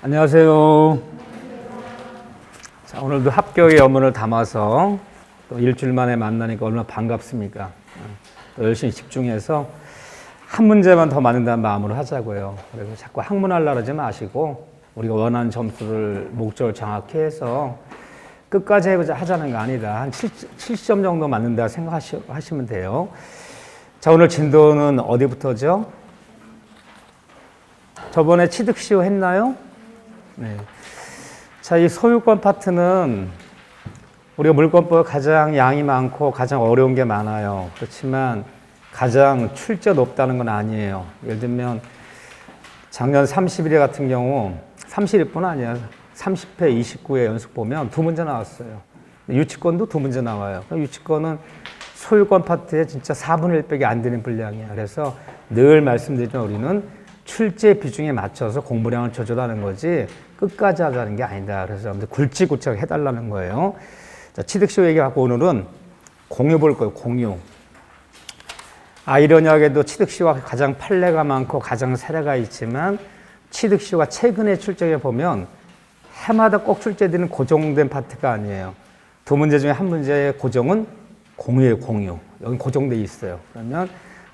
안녕하세요. 자, 오늘도 합격의 염원을 담아서 또 일주일 만에 만나니까 얼마나 반갑습니까? 또 열심히 집중해서 한 문제만 더 맞는다는 마음으로 하자고요. 그래서 자꾸 학문하려고 하지 마시고 우리가 원하는 점수를 목적을 정확히 해서 끝까지 하자는 거 아니다. 한 70점 정도 맞는다 생각하시면 돼요. 자, 오늘 진도는 어디부터죠? 저번에 취득시효 했나요? 네. 자, 이 소유권 파트는 우리가 물권법에 가장 양이 많고 가장 어려운 게 많아요. 그렇지만 가장 출제 높다는 건 아니에요. 예를 들면 작년 31회 같은 경우 31뿐 아니야. 30회, 29회 연속 보면 두 문제 나왔어요. 유치권도 두 문제 나와요. 유치권은 소유권 파트에 진짜 4분의 1밖에 안 되는 분량이야. 그래서 늘 말씀드리지만 우리는 출제 비중에 맞춰서 공부량을 조절하는 거지 끝까지 하자는 게 아니다. 그래서 굵직굵직 해달라는 거예요. 자, 취득시효 얘기하고 오늘은 공유 볼 거예요. 공유. 아이러니하게도 취득시효가 가장 판례가 많고 가장 사례가 있지만 취득시효가 최근에 출제해 보면 해마다 꼭 출제되는 고정된 파트가 아니에요. 두 문제 중에 한 문제의 고정은 공유예요. 공유. 여기 고정돼 있어요. 그러면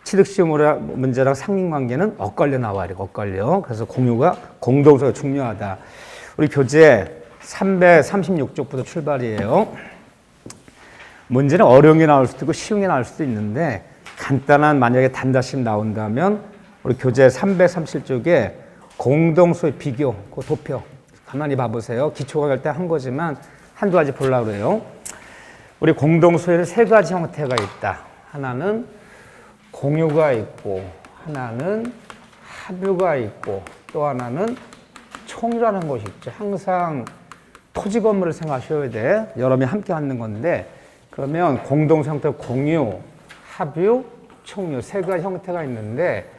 취득시효 문제랑 상린관계는 엇갈려 나와요. 엇갈려. 그래서 공유가 공동소가 중요하다. 우리 교재 336쪽부터 출발이에요. 문제는 어려운 게 나올 수도 있고 쉬운 게 나올 수도 있는데 간단한 만약에 단답식 나온다면 우리 교재 337쪽에 공동소의 비교, 그 도표 가만히 봐보세요. 기초가 갈 때 한 거지만 한두 가지 보려고 그래요. 우리 공동소에는 세 가지 형태가 있다. 하나는 공유가 있고 하나는 합유가 있고 또 하나는 총유라는 것이 있죠. 항상 토지 건물을 생각하셔야 돼. 여러분이 함께 하는 건데 그러면 공동 형태 공유, 합유, 총유 세 가지 형태가 있는데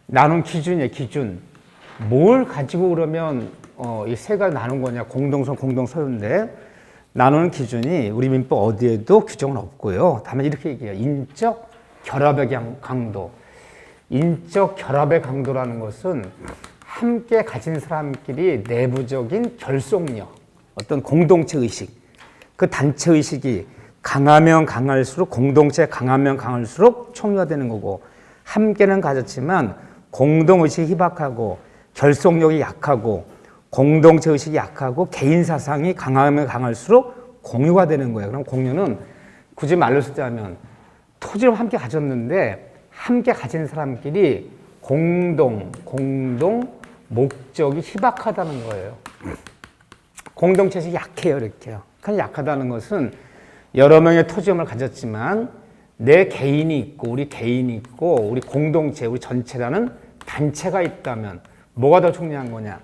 나눈 기준이에요. 기준. 뭘 가지고 그러면 이 세 가지 나눈 거냐. 공동소, 공동소유인데 나누는 기준이 우리 민법 어디에도 규정은 없고요. 다만 이렇게 얘기해요. 인적 결합의 강도. 인적 결합의 강도라는 것은 함께 가진 사람끼리 내부적인 결속력, 어떤 공동체 의식, 그 단체 의식이 강하면 강할수록 공동체 강하면 강할수록 총유화되는 거고 함께는 가졌지만 공동의식이 희박하고 결속력이 약하고 공동체 의식이 약하고 개인 사상이 강하면 강할수록 공유가 되는 거예요. 그럼 공유는 굳이 말로 쓰자면 토지를 함께 가졌는데 함께 가진 사람끼리 공동 목적이 희박하다는 거예요. 공동체식이 약해요. 이렇게요. 그냥 약하다는 것은 여러 명의 토지점을 가졌지만 내 개인이 있고 우리 개인이 있고 우리 공동체, 우리 전체라는 단체가 있다면 뭐가 더 중요한 거냐?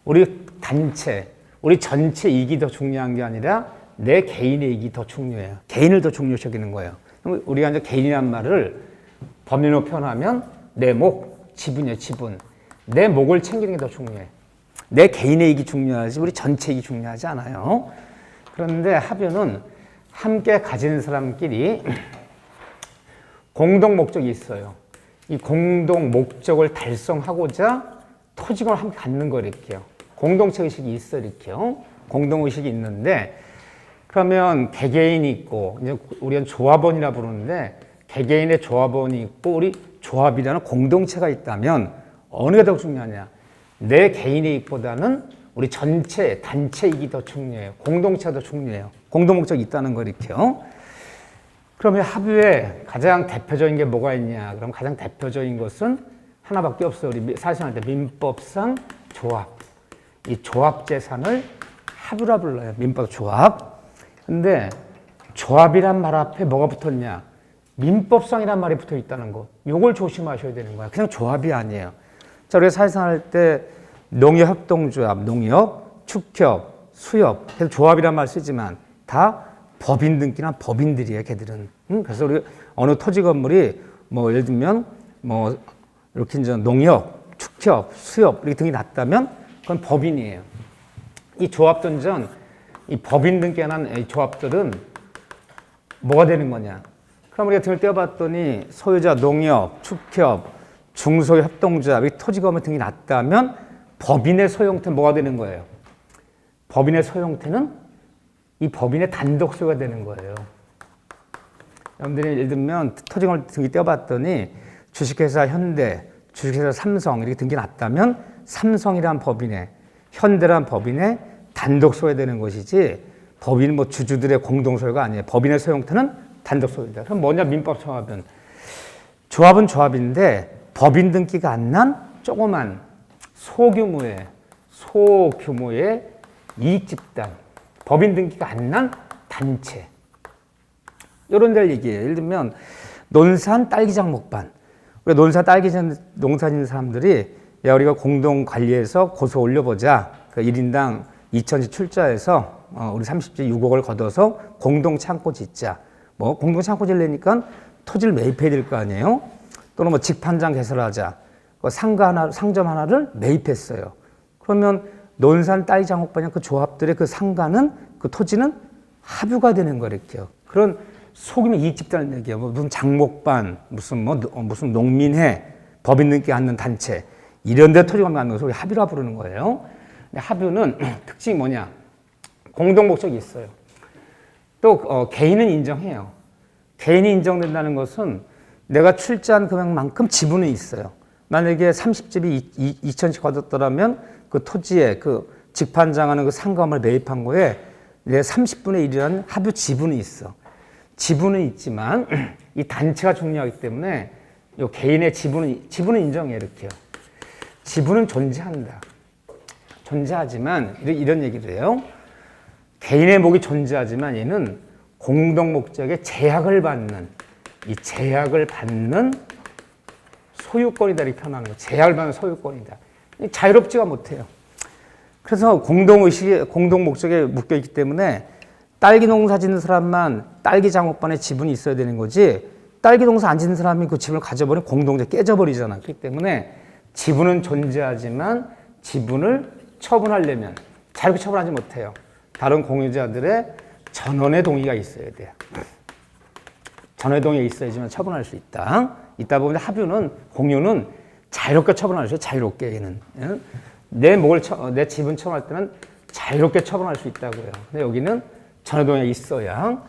우리 단체, 우리 전체 이익이 더 중요한 게 아니라 내 개인의 이익이 더 중요해요. 개인을 더 중요시하는 거예요. 그럼 우리가 이제 개인이란 말을 법률로 표현하면 내 목, 지분이에요. 지분. 내 목을 챙기는 게 더 중요해. 내 개인의 이익이 중요하지 우리 전체 이익이 중요하지 않아요. 그런데 합유는 함께 가진 사람끼리 공동 목적이 있어요. 이 공동 목적을 달성하고자 토지권을 함께 갖는 거 이렇게요. 공동체 의식이 있어 이렇게요. 공동 의식이 있는데 그러면 개개인이 있고 이제 우리는 조합원이라 부르는데 개개인의 조합원이 있고 우리 조합이라는 공동체가 있다면 어느 게 더 중요하냐? 내 개인의 이익보다는 우리 전체 단체 이익이 더 중요해요. 공동체가 더 중요해요. 공동 목적이 있다는 거 이렇게요. 그러면 합유에 가장 대표적인 게 뭐가 있냐? 그럼 가장 대표적인 것은 하나밖에 없어요. 우리 사실할 때 민법상 조합. 이 조합 재산을 합유라 불러요. 민법 조합. 근데 조합이란 말 앞에 뭐가 붙었냐? 민법상이란 말이 붙어 있다는 거. 요걸 조심하셔야 되는 거야. 그냥 조합이 아니에요. 자, 우리가 사회생활 때 농협협동조합, 농협, 축협, 수협, 그래서 조합이란 말 쓰지만 다 법인 등기나 법인들이에요, 걔들은. 그래서 우리 어느 토지 건물이 뭐 예를 들면 뭐 이렇게 이제 농협, 축협, 수협 이렇게 등이 났다면 그건 법인이에요. 이 조합전전, 이 법인 등기가 난 조합들은 뭐가 되는 거냐? 그럼 우리가 등을 떼어봤더니 소유자 농협, 축협, 중소협동조합, 이 토지건물 등이 났다면 법인의 소유형태는 뭐가 되는 거예요? 법인의 소유형태는 이 법인의 단독 소유가 되는 거예요. 여러분들이 예를 들면 토지건물 등기 떼어봤더니 주식회사 현대, 주식회사 삼성 이렇게 등기 났다면 삼성이란 법인의, 현대란 법인의 단독 소유가 되는 것이지 법인 뭐 주주들의 공동 소유가 아니에요. 법인의 소유 형태는 단독 소유다. 그럼 뭐냐 민법 조합은? 조합은 조합인데 법인 등기가 안 난 조그만 소규모의 이익 집단, 법인 등기가 안 난 단체 이런 데를 얘기해요. 예를 들면 논산 딸기장목반, 우리가 논산 딸기 농사 짓는 사람들이 야 우리가 공동 관리해서 고소 올려보자. 그 1인당 2천씩 출자해서 우리 30지 6억을 걷어서 공동 창고 짓자. 뭐 공동 창고 짓려니까 토지를 매입해야 될 거 아니에요. 또는 뭐 직판장 개설하자. 상점 하나를 매입했어요. 그러면 논산 딸기장목반이랑 그 조합들의 그 상가는 그 토지는 합유가 되는 거 이렇게요. 그런 소규모 이익 집단을 얘기해요. 무슨 장목반, 무슨 농민회, 법인 등기 않는 단체 이런 데 토지가 만든 것을 합유라 부르는 거예요. 근데 합유는 특징이 뭐냐? 공동 목적이 있어요. 또 개인은 인정해요. 개인이 인정된다는 것은 내가 출자한 금액만큼 지분이 있어요. 만약에 30집이 2천씩 받았더라면 그 토지에 그 직판장하는 그 상가를 매입한 거에 내 30분의 1이라는 합유 지분이 있어. 지분은 있지만 이 단체가 중요하기 때문에 이 개인의 지분은 인정해 이렇게요. 지분은 존재한다. 존재하지만 이런 얘기를 해요. 개인의 목이 존재하지만 얘는 공동 목적의 제약을 받는 이 제약을 받는 소유권이다 이렇게 표현하는 거예요. 제약을 받는 소유권이다. 자유롭지가 못해요. 그래서 공동의식이 공동 목적에 묶여 있기 때문에 딸기 농사 짓는 사람만 딸기 장목반에 지분이 있어야 되는 거지 딸기 농사 안 짓는 사람이 그 지분을 가져버리면 공동체 깨져버리잖아. 그렇기 때문에 지분은 존재하지만 지분을 처분하려면 자유롭게 처분하지 못해요. 다른 공유자들의 전원의 동의가 있어야 돼요. 전원의 동의가 있어야지만 처분할 수 있다. 있다 보면 합유는 공유는 자유롭게 처분할 수 있어요. 자유롭게 얘는 내 지분 처분할 때는 자유롭게 처분할 수 있다고요. 근데 여기는 전원의 동의가 있어야.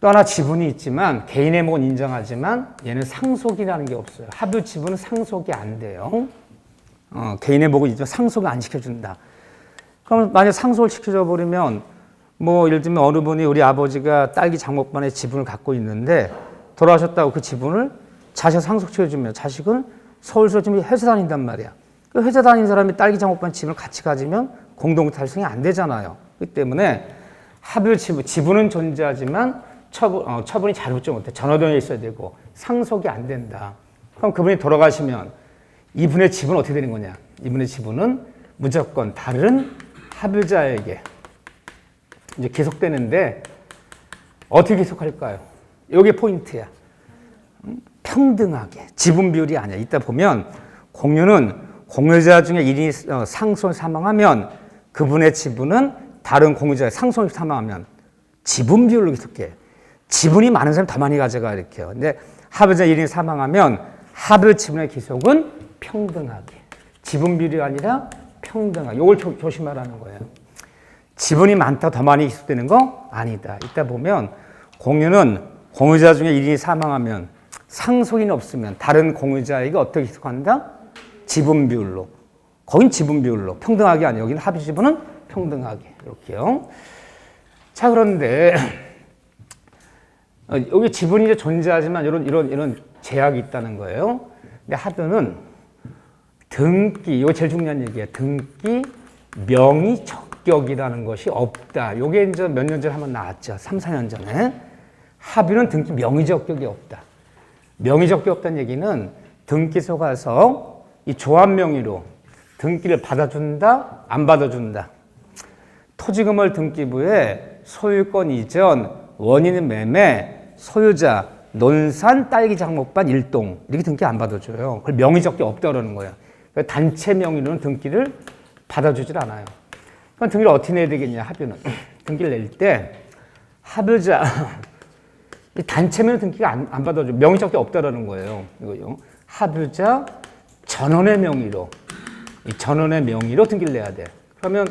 또 하나 지분이 있지만 개인의 목은 인정하지만 얘는 상속이라는 게 없어요. 합유 지분은 상속이 안 돼요. 개인의 목은 있지만 상속을 안 시켜준다. 그럼 만약 상속을 시켜줘 버리면 뭐 예를 들면 어느 분이 우리 아버지가 딸기 장목반의 지분을 갖고 있는데 돌아가셨다고 그 지분을 자식 상속시켜주면 자식은 서울서 지금 회사 다닌단 말이야. 그 회사 다니는 사람이 딸기 장목반 지분을 같이 가지면 공동 달성이 안 되잖아요. 그렇기 때문에 합유 지분은 존재하지만 처분이 자유롭지 못해. 전화동에 있어야 되고 상속이 안 된다. 그럼 그분이 돌아가시면 이분의 지분은 어떻게 되는 거냐? 이분의 지분은 무조건 다른 합유자에게 이제 계속되는데 어떻게 계속할까요? 이게 포인트야. 평등하게 지분 비율이 아니야. 이따 보면 공유는 공유자 중에 1인이 상속 사망하면 그분의 지분은 다른 공유자가 상속 사망하면 지분 비율로 계속해. 지분이 많은 사람이 더 많이 가져가 이렇게요. 근데 합유자 1인이 사망하면 합유 지분의 기속은 평등하게. 지분 비율이 아니라 평등하게. 이걸 조심하라는 거예요. 지분이 많다 더 많이 기속되는 거 아니다. 이따 보면 공유는 공유자 중에 1인이 사망하면 상속인이 없으면 다른 공유자에게 어떻게 기속한다? 지분 비율로. 거긴 지분 비율로. 평등하게 아니에요. 여기는 합의 지분은 평등하게. 이렇게요. 자, 그런데 여기 지분이 이제 존재하지만 이런 제약이 있다는 거예요. 근데 합의는 등기, 이거 제일 중요한 얘기예요. 등기 명의 적격이라는 것이 없다. 요게 이제 몇 년 전에 한번 나왔죠. 3, 4년 전에. 합의는 등기 명의 적격이 없다. 명의 적격이 없다는 얘기는 등기소 가서 이 조합 명의로 등기를 받아준다, 안 받아준다. 토지건물 등기부에 소유권 이전, 원인 매매, 소유자, 논산 딸기 장목반 일동 이렇게 등기 안 받아줘요. 그걸 명의 적격 없다 그러는 거예요. 단체 명의로는 등기를 받아주질 않아요. 그럼 등기를 어떻게 내야 되겠냐, 합의는. 등기를 낼 때 합의자, 단체면 등기가 안 받아줘. 명의 적격 없다라는 거예요. 이거요. 합의자 전원의 명의로 이 전원의 명의로 등기를 내야 돼. 그러면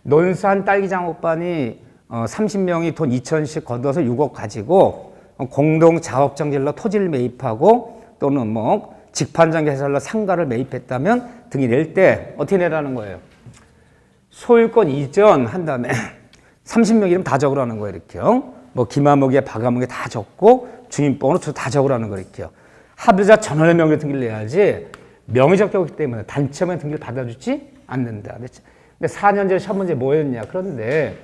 논산 딸기장업반이 30명이 돈 2천씩 걷어서 6억 가지고 공동 자업정질로 토지를 매입하고 또는 뭐 직판장 개설로 상가를 매입했다면 등기 낼 때 어떻게 내라는 거예요? 소유권 이전한 다음에 30명 이름 다 적으라는 거예요. 이렇게요. 뭐 김아무개, 박아무개 다 적고 주민번호 다 적으라는 거예요. 이렇게요. 합의자 전원의 명의로 등기를 내야지 명의 적격이기 때문에 단체만 등기를 받아주지 않는다. 근데 4년 전 시험 문제 뭐였냐? 그런데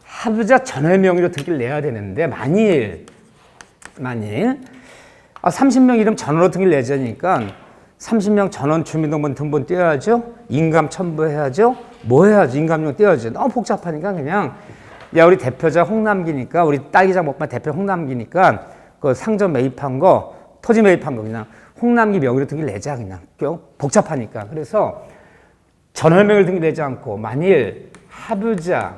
합의자 전원의 명의로 등기를 내야 되는데 만일 30명 이름 전원으로 등기를 내자니까 30명 전원 주민등본 등본 떼어야죠. 인감 첨부해야죠. 뭐 해야지? 인감용 떼어야죠. 너무 복잡하니까 그냥 야 우리 대표자 홍남기니까 우리 딸기장 목반 대표 홍남기니까 그 상점 매입한 거 토지 매입한 거 그냥 홍남기 명의로 등기를 내자 그냥 복잡하니까 그래서 전원 명의로 등기 내지 않고 만일 합의자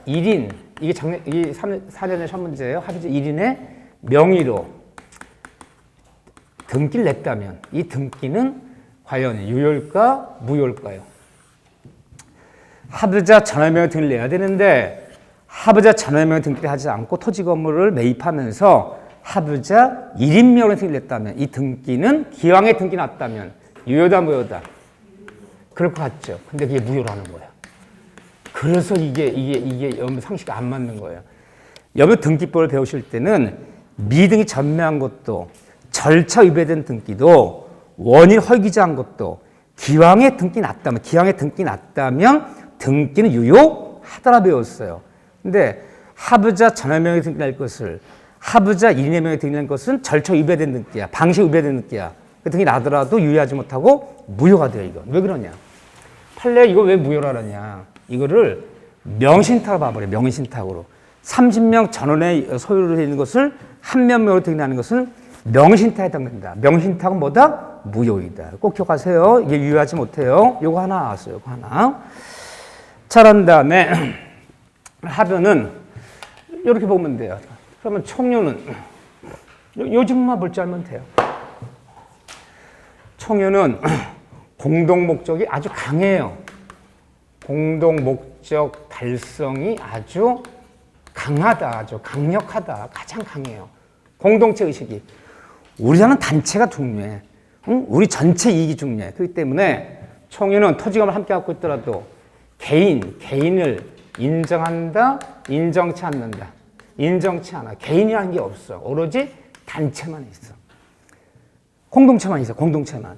1인 이게 4년 전 시험 문제예요. 합의자 1인의 명의로 등기를 냈다면 이 등기는 과연 유효일까 무효일까요? 합의자 전원 명의 등기를 내야 되는데 합의자 전원 명의 등기를 하지 않고 토지 건물을 매입하면서 합의자 1인 명의로 등기를 냈다면 이 등기는 기왕에 등기 났다면 유효다 무효다? 그럴 것 같죠. 근데 그게 무효라는 거야. 그래서 이게 상식이 안 맞는 거예요. 여러 등기법을 배우실 때는 미등이 전매한 것도 절차 위배된 등기도 원인 헐기자한 것도 기왕에 등기 났다면 등기는 유효하다라 배웠어요. 근데 합의자 전원 명의 등기 낼 것을 합의자 1인의 명의 등기 낼 것은 절차 위배된 등기야. 방식 위배된 등기야. 그 등기 나더라도 유효하지 못하고 무효가 돼요. 이건 왜 그러냐? 판례 이거 왜 무효라느냐? 이거를 명신탁으로 봐버려. 명신탁으로 30명 전원의 소유로 되어 있는 것을 한 명으로 등기하는 것은 명신탁에 해당된다. 명신탁은 뭐다? 무효이다. 꼭 기억하세요. 이게 유효하지 못해요. 요거 하나 나왔어요. 요거 하나. 잘한 다음에 합의는 이렇게 보면 돼요. 그러면 총료는 요즘만 볼 줄 알면 돼요. 총료는 공동 목적이 아주 강해요. 공동 목적 달성이 아주 강하다, 아주 강력하다, 가장 강해요. 공동체 의식이. 우리라는 단체가 중요해. 응? 우리 전체 이익이 중요해. 그렇기 때문에 총회는 토지건을 함께 갖고 있더라도 개인을 인정한다, 인정치 않는다. 인정치 않아. 개인이라는 게 없어. 오로지 단체만 있어. 공동체만 있어. 공동체만.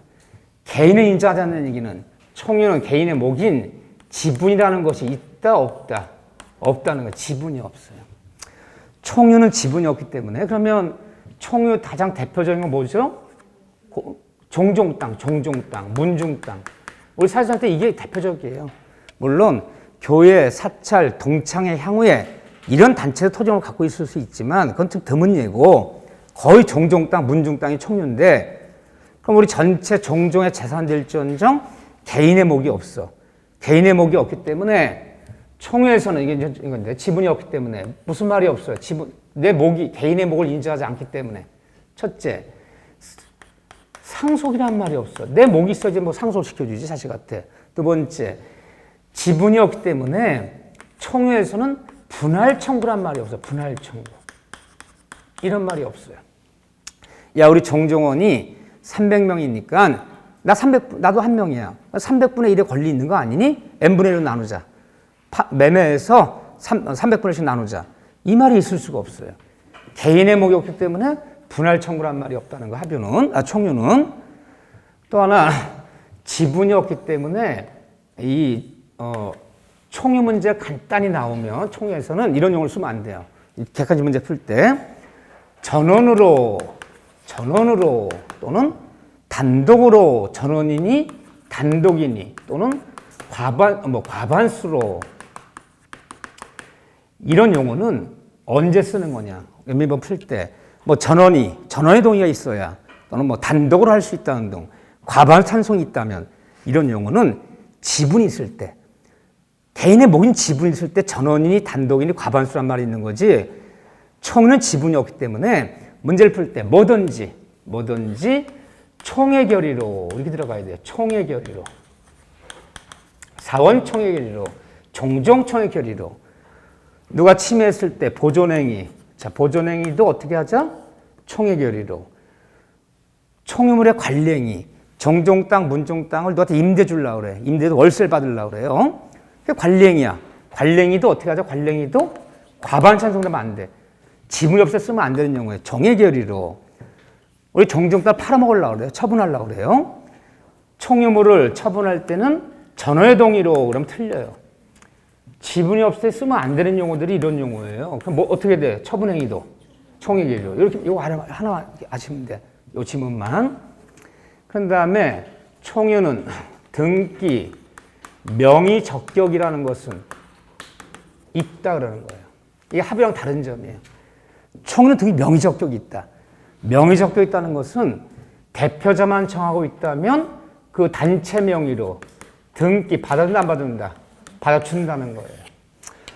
개인을 인정하지 않는 얘기는 총회는 개인의 목인 지분이라는 것이 있다, 없다. 없다는 거. 지분이 없어요. 총유는 지분이 없기 때문에 그러면 총유 가장 대표적인 건 뭐죠? 종종땅, 문중땅. 우리 사회생활 때 이게 대표적이에요. 물론 교회, 사찰, 동창회, 향후에 이런 단체의 토종을 갖고 있을 수 있지만 그건 좀 드문 예고 거의 종종땅, 문중땅이 총유인데 그럼 우리 전체 종종의 재산 될지언정 개인의 목이 없어. 개인의 목이 없기 때문에 총회에서는 이건데 지분이 없기 때문에 무슨 말이 없어요. 개인의 목을 인정하지 않기 때문에 첫째, 상속이란 말이 없어. 내 목이 있어야지 뭐 상속시켜주지 자식한테. 두 번째, 지분이 없기 때문에 총회에서는 분할 청구란 말이 없어. 분할 청구. 이런 말이 없어요. 야, 우리 정종원이 300명이니까 나도 한 명이야. 300분의 1의 권리 있는 거 아니니? n분의 1로 나누자. 매매해서 300분의 1씩 나누자. 이 말이 있을 수가 없어요. 개인의 목이 없기 때문에 분할 청구란 말이 없다는 거. 총유는. 또 하나, 지분이 없기 때문에 총유 문제 간단히 나오면 총유에서는 이런 용어를 쓰면 안 돼요. 객관식 문제 풀 때 전원으로 또는 단독으로 전원이니 단독이니 또는 과반수로 이런 용어는 언제 쓰는 거냐? 매번 풀 때 뭐 전원의 동의가 있어야 또는 뭐 단독으로 할 수 있다는 등 과반 찬성이 있다면 이런 용어는 지분이 있을 때 개인의 목인 지분이 있을 때 전원이니 단독이니 과반수란 말이 있는 거지 총회는 지분이 없기 때문에 문제를 풀 때 뭐든지 총회 결의로 이렇게 들어가야 돼요. 총회 결의로. 사원 총회 결의로, 종종 총회 결의로. 누가 침해했을 때 보존행위. 자, 보존행위도 어떻게 하자? 총회 결의로. 총유물의 관리행위. 정종 땅, 문종 땅을 누구한테 임대 주려고 그래. 임대도 월세를 받으려고 그래요. 그게 관리행위야. 관리행위도 어떻게 하자? 관리행위도 과반 찬성되면 안 돼. 지분이 없어 쓰면 안 되는 경우에 정회 결의로. 우리 정종 땅 팔아먹으려고 그래요. 처분하려고 그래요. 총유물을 처분할 때는 전원의 동의로 그러면 틀려요. 지분이 없을 때 쓰면 안 되는 용어들이 이런 용어예요. 그럼 뭐 어떻게 돼? 처분행위도 총회 결의로. 이렇게 이거 하나 아시면 돼. 요 지문만. 그 다음에 총유는 등기, 명의 적격이라는 것은 있다 그러는 거예요. 이게 합의랑 다른 점이에요. 총유는 등기 명의 적격이 있다. 명의 적격이 있다는 것은 대표자만 정하고 있다면 그 단체 명의로 등기 받아준다 안 받아준다? 받아준다는 거예요.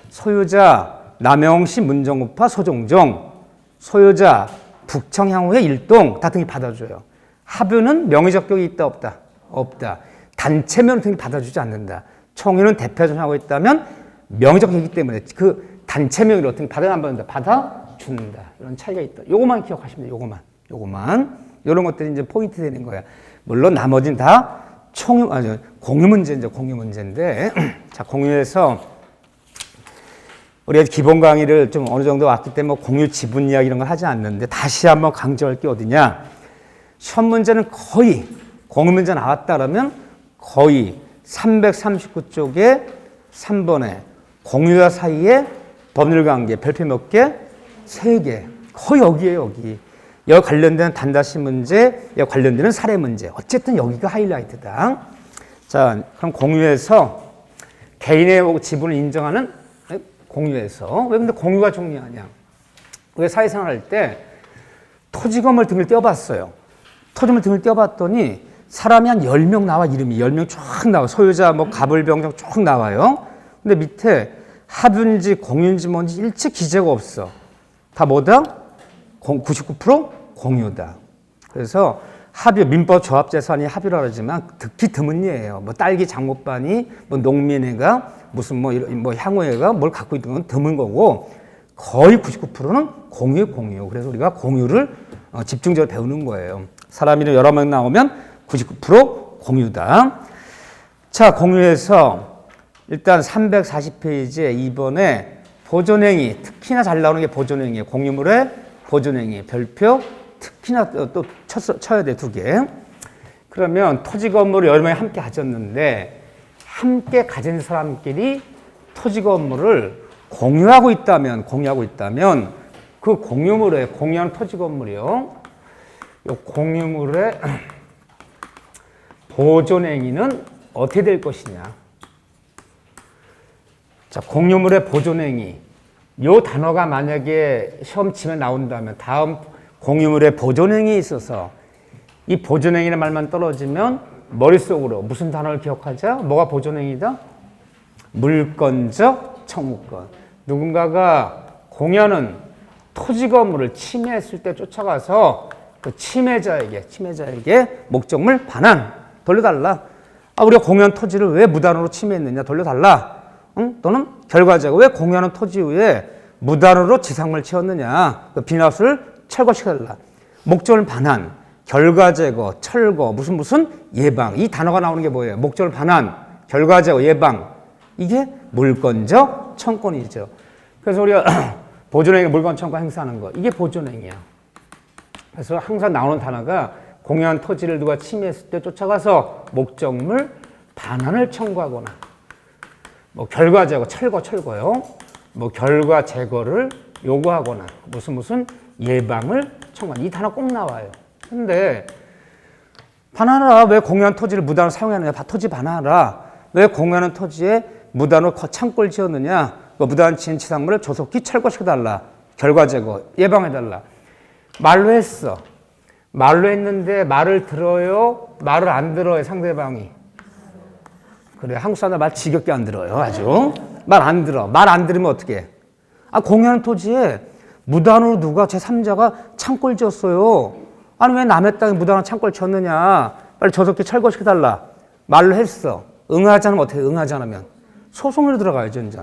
소유자 남영시 문정구파 소종종, 소유자 북청향후의 일동 다 등기 받아줘요. 합의는 명의 적격이 있다 없다? 없다. 단체면 등기 받아주지 않는다. 총회는 대표자만 하고 있다면 명의 적격이기 때문에 그 단체 명의로 등기 받아 안 받는다? 받아준다. 이런 차이가 있다. 요거만 기억하시면 돼요. 요거만. 이런 것들이 이제 포인트 되는 거야. 물론 나머지는 다 공유 문제인데, 공유 문제인데. 자, 공유에서 우리가 기본 강의를 좀 어느 정도 왔기 때문에 뭐 공유 지분 이야기 이런 걸 하지 않는데 다시 한번 강조할 게 어디냐. 시험 문제는 거의 공유 문제 나왔다 그러면 거의 339쪽에 3번에 공유자 사이에 법률관계 별표 몇 개? 3개. 거의 여기에요, 여기. 여기 관련된 단다시 문제, 여기 관련되는 사례 문제. 어쨌든 여기가 하이라이트다. 자, 그럼 공유에서 개인의 지분을 인정하는 공유에서. 왜 근데 공유가 중요하냐? 왜 사회생활 할 때 토지건물 등을 떼어봤어요. 토지건물 등을 떼어봤더니 사람이 한 10명 나와, 이름이. 10명 쫙 나와. 소유자, 뭐, 갑을병정 쭉 나와요. 근데 밑에 합유인지 공유인지 뭔지 일체 기재가 없어. 다 뭐다? 99% 공유다. 그래서 합유, 민법 조합재산이 합유라 그러지만 극히 드문 예예요. 뭐 딸기 장모반이, 뭐 농민회가, 무슨 뭐 향후회가 뭘 갖고 있는 건 드문 거고 거의 99%는 공유. 그래서 우리가 공유를 집중적으로 배우는 거예요. 사람 이름 여러 명 나오면 99% 공유다. 자, 공유에서 일단 340페이지에 2번에 보존행위, 특히나 잘 나오는 게 보존행위예요. 공유물의 보존행위, 별표, 특히나 또 쳐야 돼, 2개. 그러면 토지 건물을 여러 명이 함께 가졌는데 함께 가진 사람끼리 토지 건물을 공유하고 있다면 그 공유물에 공유한 토지 건물이요. 이 공유물의 보존행위는 어떻게 될 것이냐. 자, 공유물의 보존행위. 요 단어가 만약에 시험 치면 나온다면 다음 공유물의 보존행위에 있어서 이 보존행위라는 말만 떨어지면 머릿속으로 무슨 단어를 기억하자? 뭐가 보존행위다? 물권적 청구권. 누군가가 공유하는 토지 건물을 침해했을 때 쫓아가서 그 침해자에게 목적물 반환 돌려달라. 우리가 공유한 토지를 왜 무단으로 침해했느냐 돌려달라. 응? 또는 결과적으로 왜 공유하는 토지 위에 무단으로 지상물 채웠느냐. 그 비나스를 철거시켜달라. 목적물 반환, 결과 제거, 철거, 무슨 예방. 이 단어가 나오는 게 뭐예요? 목적물 반환, 결과 제거, 예방. 이게 물권적 청권이죠. 그래서 우리가 보존행위, 물권 청권 행사하는 거. 이게 보존행위야. 그래서 항상 나오는 단어가 공유한 토지를 누가 침해했을 때 쫓아가서 목적물 반환을 청구하거나 뭐 결과 제거, 철거요. 뭐 결과 제거를 요구하거나 무슨 예방을 청구하는 이 단어 꼭 나와요. 근데 반환하라. 왜 공유한 토지를 무단으로 사용하느냐. 토지 반환하라. 왜 공유하는 토지에 무단으로 창고를 지었느냐. 무단 지은 치상물을 조속히 철거시켜달라. 결과 제거, 예방해달라. 말로 했어. 말로 했는데 말을 들어요? 말을 안 들어요? 상대방이. 그래, 한국 사람들 말 지겹게 안 들어요. 아주. 말 안 들어. 말 안 들으면 어떻게 해? 공유하는 토지에 무단으로 누가 제3자가 창고를 지었어요. 아니 왜 남의 땅에 무단한 창고를 쳤느냐. 빨리 조속히 철거시켜달라. 말로 했어. 응하지 않으면 어떻게 응하지 않으면 소송으로 들어가야죠. 이제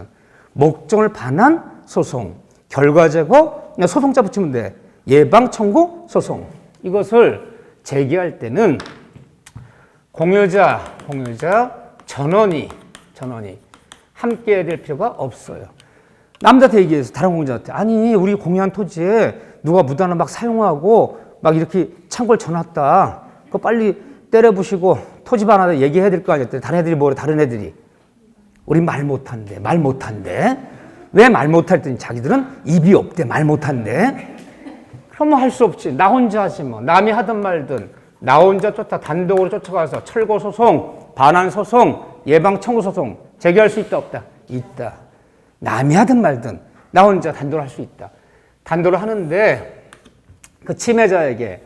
목적을 반한 소송, 결과 제거, 그냥 소송자 붙이면 돼. 예방 청구 소송. 이것을 제기할 때는 공유자 전원이 함께 해야 될 필요가 없어요. 남자한테 얘기해서 다른 공유자한테 아니 우리 공유한 토지에 누가 무단으로 막 사용하고 막 이렇게 창고를 쳐놨다. 그거 빨리 때려부시고 토지 반환에 얘기해야 될 거 아니야. 다른 애들이 뭐래? 다른 애들이 우린 말 못한대. 왜 말 못할 때 자기들은 입이 없대. 말 못한대. 그러면 할 수 없지. 나 혼자 하지 뭐. 남이 하든 말든 나 혼자 단독으로 쫓아가서 철거 소송, 반환 소송, 예방 청구 소송 제기할 수 있다 없다? 있다. 남이 하든 말든 나 혼자 단독으로 할 수 있다. 단독으로 하는데 그 침해자에게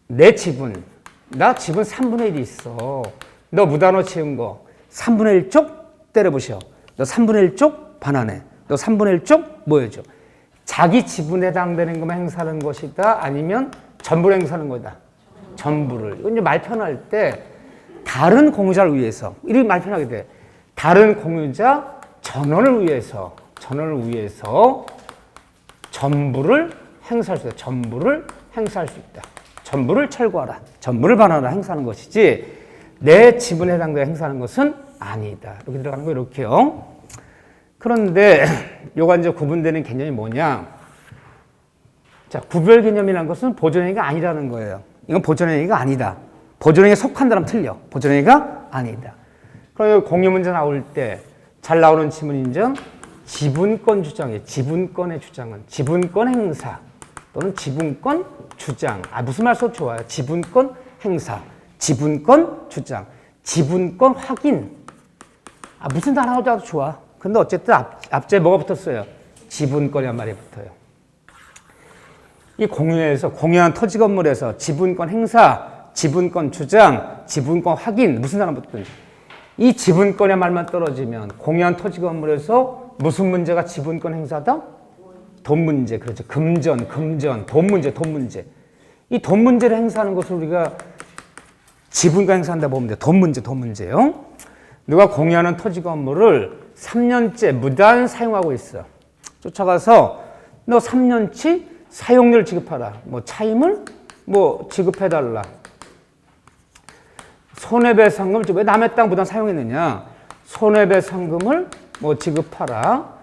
내 지분, 나 지분 3분의 1이 있어. 너 무단으로 채운 거 3분의 1쪽 때려부셔. 너 3분의 1쪽 반환해. 너 3분의 1쪽 뭐 해줘? 자기 지분에 해당되는 것만 행사하는 것이다. 아니면 전부를 행사하는 거다. 전부를. 이건 이제 말 편할 때 다른 공유자를 위해서 이렇게 말 편하게 돼. 다른 공유자 전원을 위해서 전부를 행사할 수 있다. 전부를 행사할 수 있다. 전부를 철거하라. 전부를 반환하라. 행사하는 것이지 내 지분에 해당되어 행사하는 것은 아니다. 이렇게 들어가는 거 이렇게요. 그런데 요가 이제 구분되는 개념이 뭐냐? 자, 구별 개념이라는 것은 보존행위가 아니라는 거예요. 이건 보존행위가 아니다. 보존행위에 속한다면 틀려. 보존행위가 아니다. 그럼 공유 문제 나올 때 잘 나오는 지문인정 지분권 주장이에요. 지분권의 주장은 지분권 행사 또는 지분권 주장. 무슨 말 써 좋아요. 지분권 행사, 지분권 주장, 지분권 확인. 무슨 단어가 나와도 좋아. 근데 어쨌든 앞에 뭐가 붙었어요? 지분권이란 말이 붙어요. 이 공유한 토지 건물에서 지분권 행사, 지분권 주장, 지분권 확인 무슨 단어 붙든 이 지분권의 말만 떨어지면 공유한 토지 건물에서 무슨 문제가 지분권 행사다? 돈 문제. 그렇죠. 금전, 돈 문제. 이 돈 문제를 행사하는 것을 우리가 지분권 행사한다 보면 돼. 돈 문제요. 누가 공유하는 토지 건물을 3년째 무단 사용하고 있어. 쫓아가서 너 3년치 사용료를 지급하라. 뭐 차임을 뭐 지급해달라. 손해배상금을 왜 남의 땅 무단 사용했느냐? 손해배상금을 뭐 지급하라.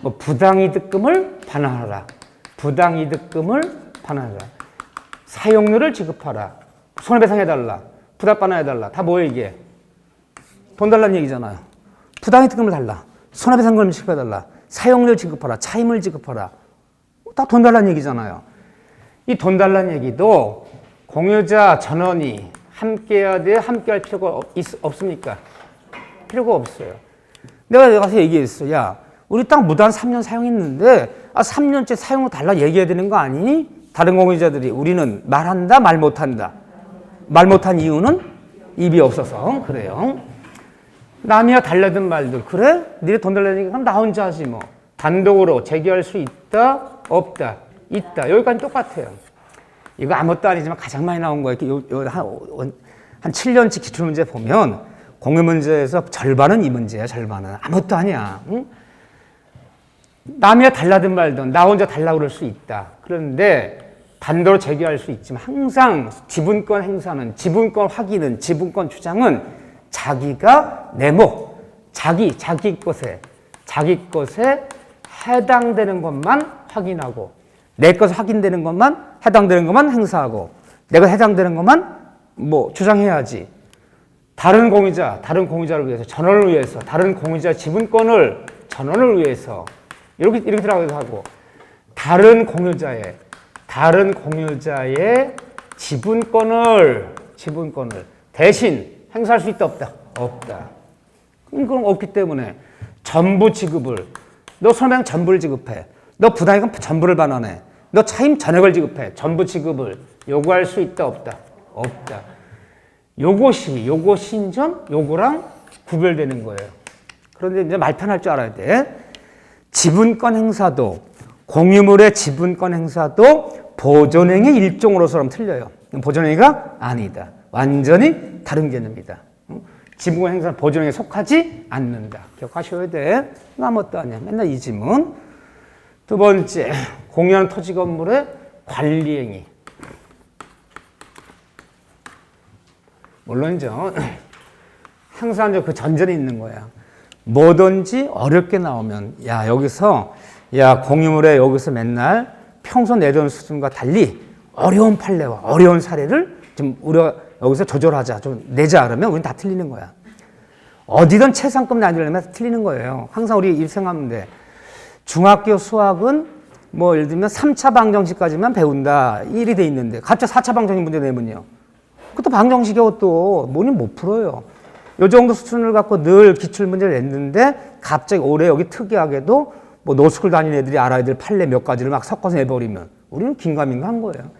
뭐 부당이득금을 반환하라. 사용료를 지급하라. 손해배상해달라. 부당 반환해달라. 다 뭐야 이게? 돈 달라는 얘기잖아요. 부당이득금을 달라. 손해배상금을 지급해달라. 사용료를 지급하라. 차임을 지급하라. 다 돈 달라는 얘기잖아요. 이 돈 달라는 얘기도 공유자 전원이 함께 해야 돼? 함께 할 필요가 없습니까? 필요가 없어요. 내가 가서 얘기했어. 야, 우리 땅 무단 3년 사용했는데 3년째 사용료 달라 얘기해야 되는 거 아니니? 다른 공유자들이 우리는 말한다, 말 못한다. 말 못한 이유는 입이 없어서 그래요. 남이야 달라든 말든 그래? 니네 돈 달라니까 그럼 나 혼자 하지 뭐. 단독으로 제기할 수 있다? 없다? 있다. 여기까지 똑같아요. 이거 아무것도 아니지만 가장 많이 나온 거예요. 한 7년치 기출문제 보면 공유 문제에서 절반은 이 문제야. 절반은. 아무것도 아니야. 응? 남이야 달라든 말든 나 혼자 달라고 그럴 수 있다. 그런데 단독으로 제기할 수 있지만 항상 지분권 행사는, 지분권 확인은, 지분권 주장은 자기가 자기 것에 해당되는 것만 확인하고 내 것에 확인되는 것만 해당되는 것만 행사하고 내가 해당되는 것만 뭐 주장해야지. 다른 공유자를 위해서, 전원을 위해서, 다른 공유자 지분권을 전원을 위해서 이렇게 들어가기도 하고 다른 공유자의 지분권을 대신 행사할 수 있다 없다? 없다. 그럼 없기 때문에 전부 지급을 너 손해배상 전부를 지급해. 너 부당이익은 전부를 반환해. 너 차임 전액을 지급해. 전부 지급을 요구할 수 있다 없다? 없다. 요것이 요거랑 구별되는 거예요. 그런데 이제 말 편할 줄 알아야 돼. 지분권 행사도 공유물의 지분권 행사도 보존행위 일종으로서는 틀려요. 보존행위가 아니다. 완전히 다른 개념이다. 지분 행사 보존행위에 속하지 않는다. 기억하셔야 돼. 아무것도 아니야. 맨날 이 지문. 두 번째, 공유하는 토지 건물의 관리행위. 물론이죠. 항상 그 전제는 있는 거야. 뭐든지 어렵게 나오면 야 여기서 야 공유물에 여기서 맨날 평소 내던 수준과 달리 어려운 판례와 어려운 사례를 좀 우리가 여기서 조절하자, 좀 내자 그러면 우리는 다 틀리는 거야. 어디든 최상급 나뉘려면 틀리는 거예요. 항상 우리 일 생각하면 돼. 중학교 수학은 뭐 예를 들면 3차 방정식까지만 배운다. 1이 돼 있는데 갑자기 4차 방정식 문제 내면요. 그것도 방정식이고 또 뭐니 못 풀어요. 이 정도 수준을 갖고 늘 기출문제를 냈는데 갑자기 올해 여기 특이하게도 뭐 노스쿨 다니는 애들이 알아야 될 판례 몇 가지를 막 섞어서 내버리면 우리는 긴가민가한 거예요.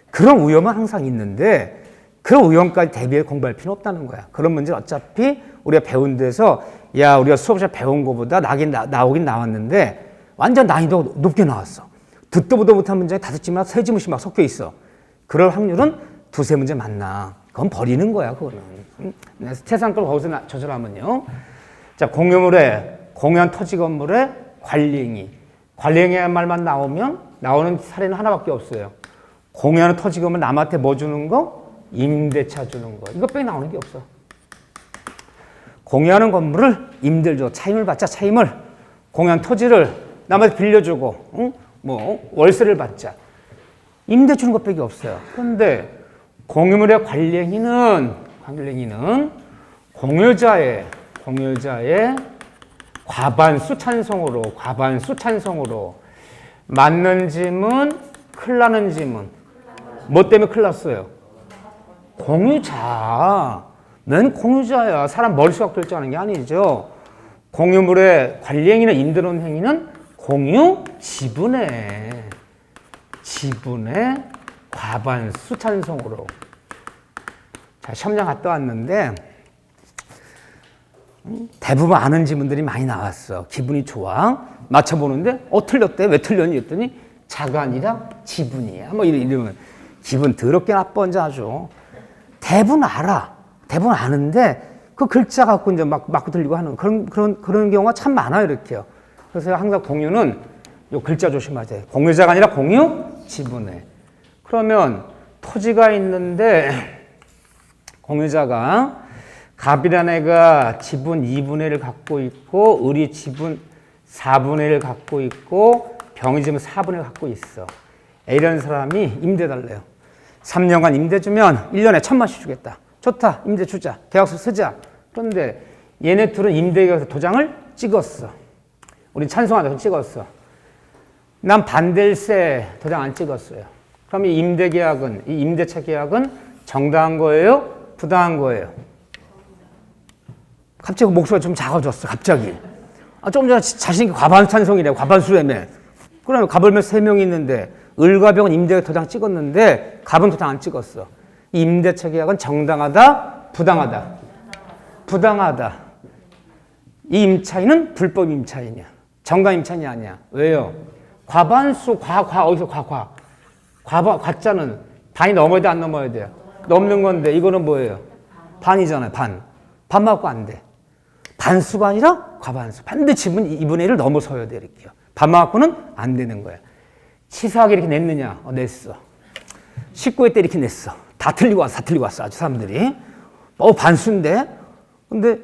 그런 위험은 항상 있는데 그런 위험까지 대비해 공부할 필요는 없다는 거야. 그런 문제는 어차피 우리가 배운 데서 야 우리가 수업에서 배운 것보다 나오긴 나왔는데 완전 난이도 높게 나왔어. 듣도 보도 못한 문제에 다섯 지문, 세 지문씩 막 섞여 있어. 그럴 확률은 두세 문제 맞나. 그건 버리는 거야, 그거는. 세상 걸 거기서 조절하면요. 자, 공유한 토지 건물의 관리행위. 관리행위란 말만 나오는 사례는 하나밖에 없어요. 공유하는 토지 건물 남한테 뭐 주는 거? 임대차 주는 거. 이거 빼 나오는 게 없어. 공유하는 건물을 임대를 줘. 차임을 받자, 차임을. 공유한 토지를 남한테 빌려주고, 응? 뭐, 월세를 받자. 임대 주는 것밖에 없어요. 그런데 공유물의 관리행위는 공유자의 과반수 찬성으로 맞는 지문, 큰일 나는 지문. 뭐 때문에 큰일 났어요? 공유자. 넌 공유자야. 사람 머릿수가 결정하는 게 아니죠. 공유물의 관리행위나 임대론 행위는 공유 지분의 과반수 찬성으로. 자, 시험장 갔다 왔는데 대부분 아는 지문들이 많이 나왔어. 기분이 좋아. 맞춰보는데 틀렸대. 왜 틀렸니? 했더니 자가 아니라 지분이야. 뭐 이러면 기분 더럽게 나쁜지 아주. 대부분 알아. 대부분 아는데 그 글자 갖고 이제 막 들리고 하는 그런 경우가 참 많아요. 이렇게요. 그래서 항상 공유는 요 글자 조심하세요. 공유자가 아니라 공유 지분에. 그러면 토지가 있는데 공유자가 갑이라는 애가 지분 2분의 1을 갖고 있고 을이 지분 4분의 1을 갖고 있고 병이 지분 4분의 1을 갖고 있어. A라는 사람이 임대 달래요. 3년간 임대 주면 1년에 1,000만씩 주겠다. 좋다. 임대 주자. 계약서 쓰자. 그런데 얘네 둘은 임대계약서 도장을 찍었어. 우린 찬성하자. 찍었어. 난 반대일세 도장 안 찍었어요. 그럼 이 임대차 계약은 정당한 거예요? 부당한 거예요? 갑자기 목소리가 좀 작아졌어. 갑자기. 좀 전에 자신있게 과반수 찬성이래. 과반수라며. 그러면 갑을면 3명이 있는데 을과 병은 임대계약 도장 찍었는데 갑은 도장 안 찍었어. 이 임대차 계약은 정당하다? 부당하다? 부당하다. 이 임차인은 불법 임차인이야. 정당 임차인이 아니야. 왜요? 과반수, 어디서 과자는 반이 넘어야 돼, 안 넘어야 돼요? 넘는 건데, 이거는 뭐예요? 반이잖아요, 반. 반 맞고 안 돼. 반수가 아니라 과반수. 반드시 2분의 1을 넘어서야 돼, 이렇게요. 반 맞고는 안 되는 거야. 치사하게 이렇게 냈느냐? 냈어. 19회 때 이렇게 냈어. 다 틀리고 왔어, 아주 사람들이. 반수인데? 근데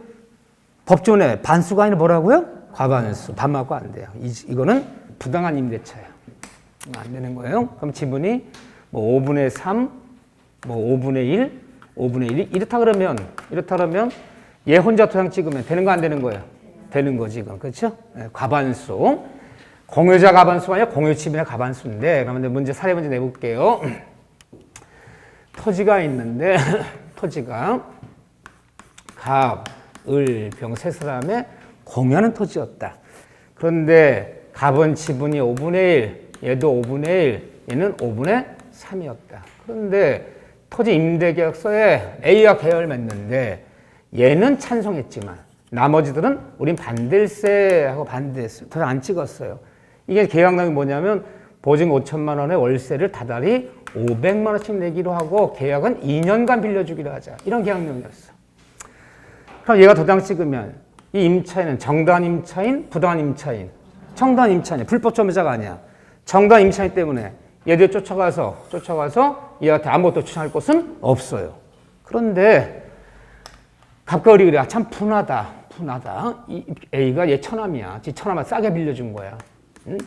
법조문에 반수가 아니라 뭐라고요? 과반수. 반 맞고 안 돼요. 이거는 부당한 임대차야. 안 되는 거예요. 그럼 지분이 5분의 3, 5분의 1, 5분의 1. 이렇다 그러면 얘 혼자 도장 찍으면 되는 거 안 되는 거예요? 되는 거지, 이건. 그렇죠? 네, 과반수. 공유자 과반수가 아니라 공유 지분의 과반수인데, 그러면 문제, 사례 문제 내볼게요. 토지가 있는데, 토지가 갑, 을, 병 세 사람의 공유하는 토지였다. 그런데 갑은 지분이 5분의 1, 얘도 5분의 1, 얘는 5분의 3이었다. 그런데 토지 임대계약서에 A와 계약을 맺는데 얘는 찬성했지만 나머지들은 우린 반대일세하고 반대했어요. 도장 안 찍었어요. 이게 계약량이 뭐냐면 보증 5천만 원의 월세를 다달이 500만 원씩 내기로 하고 계약은 2년간 빌려주기로 하자. 이런 계약량이었어. 그럼 얘가 도장 찍으면 이 임차인은 정당한 임차인, 부당한 임차인. 정당한 임차인이야. 불법 점유자가 아니야. 정당한 임차인 때문에 얘들 쫓아가서 얘한테 아무것도 추천할 곳은 없어요. 그런데 갑과을이 그래. 참 분하다. 이 A가 얘 처남이야. 지 처남을 싸게 빌려준 거야. 응?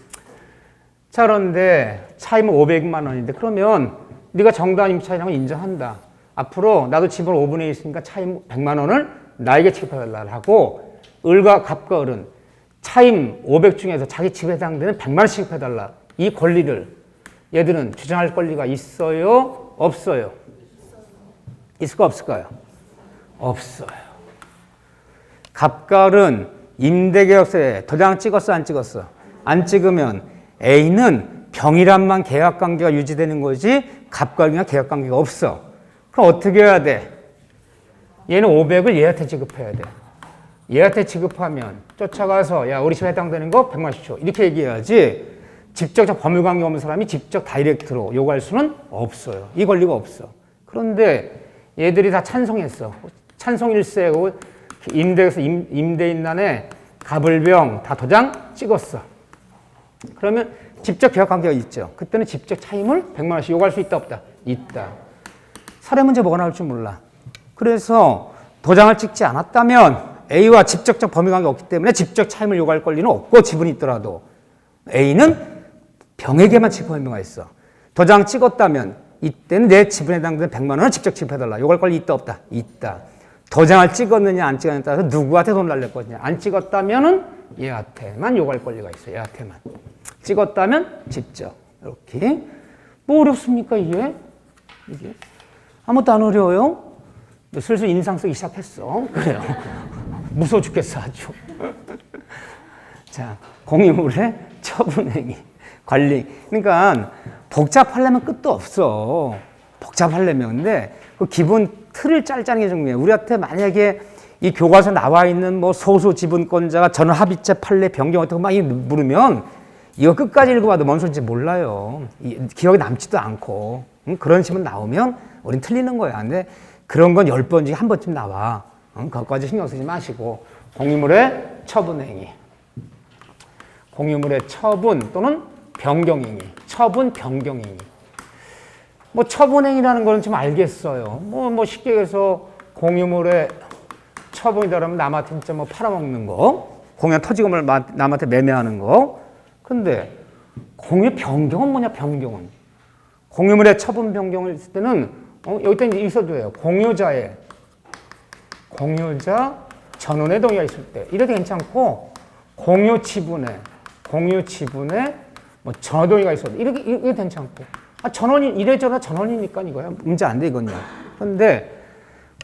자, 그런데 차임은 500만 원인데 그러면 네가 정당한 임차인이라고 인정한다. 앞으로 나도 집을 5분의 1 있으니까 차임 100만 원을 나에게 지급해달라 하고 을과 갑과 을은 차임 500 중에서 자기 집에 해당되는 100만 원씩 지급해달라. 이 권리를 얘들은 주장할 권리가 있어요? 없어요? 있을까 없을까요? 없어요. 갑과 을은 임대계약서에 도장 찍었어 안 찍었어? 안 찍으면 A는 병이란만 계약관계가 유지되는 거지 갑과 을이랑 계약관계가 없어. 그럼 어떻게 해야 돼? 얘는 500을 얘한테 지급해야 돼. 얘한테 지급하면 쫓아가서 야 우리 집에 해당되는 거 100만 원씩 줘. 이렇게 얘기해야지 직접적 법률관계 없는 사람이 직접 다이렉트로 요구할 수는 없어요. 이 권리가 없어. 그런데 얘들이 다 찬성했어. 찬성 일세고 임대에서 임대인란에 갑을병 다 도장 찍었어. 그러면 직접 계약관계가 있죠. 그때는 직접 차임을 100만 원씩 요구할 수 있다 없다? 있다. 사례 문제 뭐가 나올 줄 몰라. 그래서 도장을 찍지 않았다면 A와 직접적 법률관계가 없기 때문에 직접 차임을 요구할 권리는 없고 지분이 있더라도 A는 병에게만 지급 의무가 있어. 도장 찍었다면 이때는 내 지분에 해당되는 100만 원을 직접 지급해달라. 요구할 권리 있다 없다? 있다. 도장을 찍었느냐 안 찍었느냐에 따라서 누구한테 돈을 날릴 거냐. 안 찍었다면은 얘한테만 요구할 권리가 있어. 얘한테만. 찍었다면 직접. 이렇게. 뭐 어렵습니까 이게? 아무것도 안 어려워요? 슬슬 인상 쓰기 시작했어. 그래요. 무서워 죽겠어 아주. 자, 공유물의 처분행위, 관리. 그러니까 복잡하려면 끝도 없어. 복잡하려면. 근데 그 기본 틀을 짜자는 게 중요해. 우리한테 만약에 이 교과서에 나와 있는 뭐 소수 지분권자가 전원 합의체 판례 변경 어떻게 막 물으면 이거 끝까지 읽어봐도 뭔 소리인지 몰라요. 기억에 남지도 않고. 그런 식으로 나오면 우린 틀리는 거야. 근데 그런 건 10번 중에 한 번쯤 나와. 그것까지 신경 쓰지 마시고. 공유물의 처분행위. 공유물의 처분 또는 변경행위. 처분, 변경행위. 뭐 처분행위라는 거는 좀 알겠어요. 뭐 쉽게 해서 공유물의 처분이다 그러면 남한테 진짜 뭐 팔아먹는 거. 공유한 토지금을 남한테 매매하는 거. 근데 공유의 변경은 뭐냐, 변경은. 공유물의 처분 변경을 했을 때는 여기다 이제 있어도 돼요. 공유자 전원의 동의가 있을 때 이래도 괜찮고 공유 지분에 뭐 전원 동의가 있어도 이게 괜찮고 전원이 이래저래 전원이니까 이거야. 문제 안 돼 이건요. 그런데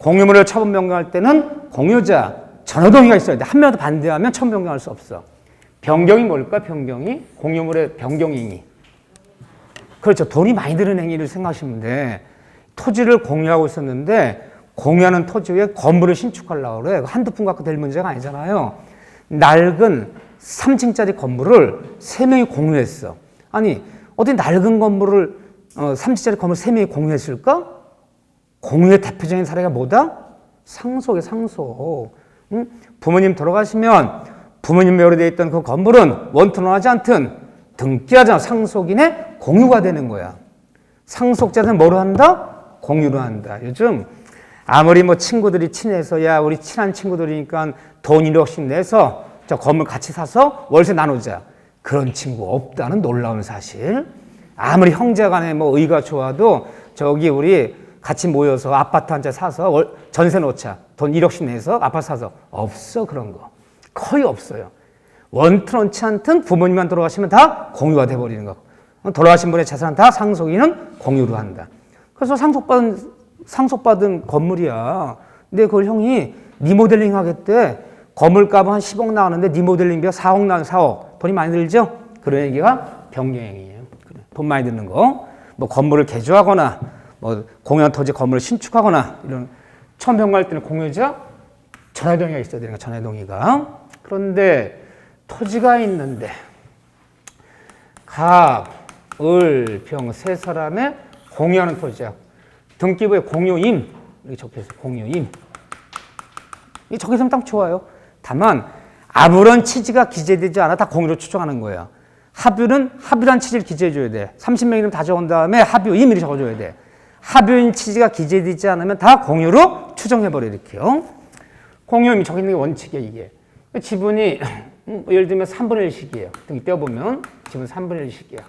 공유물을 처분 변경할 때는 공유자 전원 동의가 있어야 돼. 한 명도 반대하면 처분 변경할 수 없어. 변경이 뭘까? 변경이 공유물의 변경행위. 그렇죠. 돈이 많이 드는 행위를 생각하시면 돼. 토지를 공유하고 있었는데 공유하는 토지 위에 건물을 신축하려고 그래. 한두 푼 갖고 될 문제가 아니잖아요. 낡은 3층짜리 건물을 3명이 공유했어. 아니 어디 낡은 건물을 3층짜리 건물 3명이 공유했을까? 공유의 대표적인 사례가 뭐다? 상속이야, 상속. 응? 부모님 돌아가시면 부모님 명의로 되어 있던 그 건물은 원투는 하지 않든 등기하자 상속인의 공유가 되는 거야. 상속자는 뭐로 한다? 공유로 한다. 요즘 아무리 뭐 친구들이 친해서 야 우리 친한 친구들이니까 돈 1억씩 내서 저 건물 같이 사서 월세 나누자. 그런 친구 없다는 놀라운 사실. 아무리 형제간에 뭐 의가 좋아도 저기 우리 같이 모여서 아파트 한 채 사서 전세 놓자. 돈 1억씩 내서 아파트 사서 없어 그런 거. 거의 없어요. 원투런치 않든 부모님만 돌아가시면 다 공유가 돼버리는 거. 돌아가신 분의 재산은 다 상속인은 공유로 한다. 그래서 상속받은 건물이야. 근데 그걸 형이 리모델링 하겠대. 건물값은 한 10억 나오는데 리모델링비가 4억 나오nu 4억. 돈이 많이 들죠? 그런 얘기가 변경행위예요. 돈 많이 드는 거. 뭐 건물을 개조하거나 뭐 공유한 토지 건물을 신축하거나 이런 처음 변경할 때는 공유자 전해동의가 있어야 되는 거야. 전해동의가. 그런데 토지가 있는데 갑, 을, 병 세 사람의 공유하는 토지야. 등기부에 공유임 이렇게 적혀있어. 공유임. 저기서는 딱 좋아요. 다만 아무런 취지가 기재되지 않아 다 공유로 추정하는 거예요. 합유란 취지를 기재해줘야 돼. 30명이면 다 적은 다음에 합유 임의를 적어줘야 돼. 합유인 취지가 기재되지 않으면 다 공유로 추정해버려 이렇게요. 공유 의미 적혀 있는 게 원칙이에요 이게. 지분이 예를 들면 3분의 1씩이에요. 등기 떼어보면 지분 3분의 1씩이야.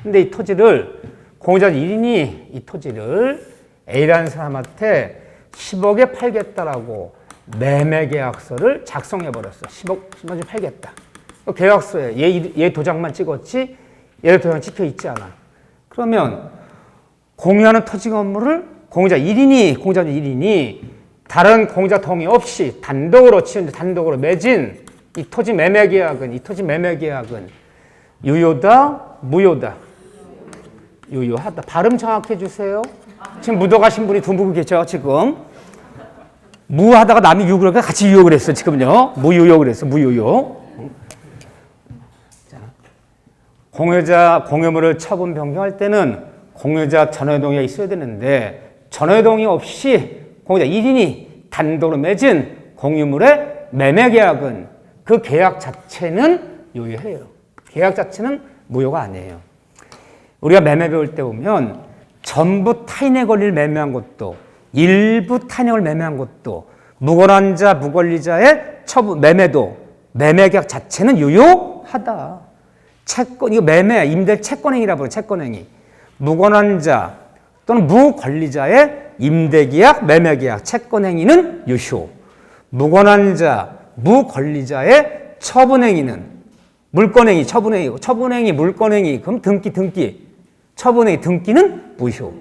근데 이 토지를 공유자 1인이 이 토지를 A라는 사람한테 10억에 팔겠다라고 매매계약서를 작성해버렸어. 10억에 팔겠다. 계약서에 얘 도장만 찍었지 얘 도장 찍혀있지 않아. 그러면 공유하는 토지 건물을 공유자 1인이 다른 공유자 동의 없이 단독으로 맺은 이 토지 매매계약은 유효다, 무효다? 유효하다. 발음 정확히 해주세요. 지금 묻어가신 분이 두 분 계셔, 지금. 무하다가 남이 유효를 같이 유효를 했어, 지금요. 무유효를 했어, 무유효. 공유물을 처분 변경할 때는 공유자 전원 동의가 있어야 되는데, 전원 동의 없이 공유자 1인이 단독으로 맺은 공유물의 매매계약은 그 계약 자체는 유효해요. 계약 자체는 무효가 아니에요. 우리가 매매 배울 때 보면 전부 타인의 권리를 매매한 것도 일부 타인의 권리를 매매한 것도 무권한 자, 무권리자의 매매도 매매계약 자체는 유효하다. 채권, 이거 매매, 임대 채권행위라고 그래요. 채권행위. 무권한 자 또는 무권리자의 임대계약, 매매계약, 채권행위는 유효. 무권한 자, 무권리자의 처분행위는 물권행위, 처분행위, 물권행위, 그럼 등기. 처분행위, 등기는 무효.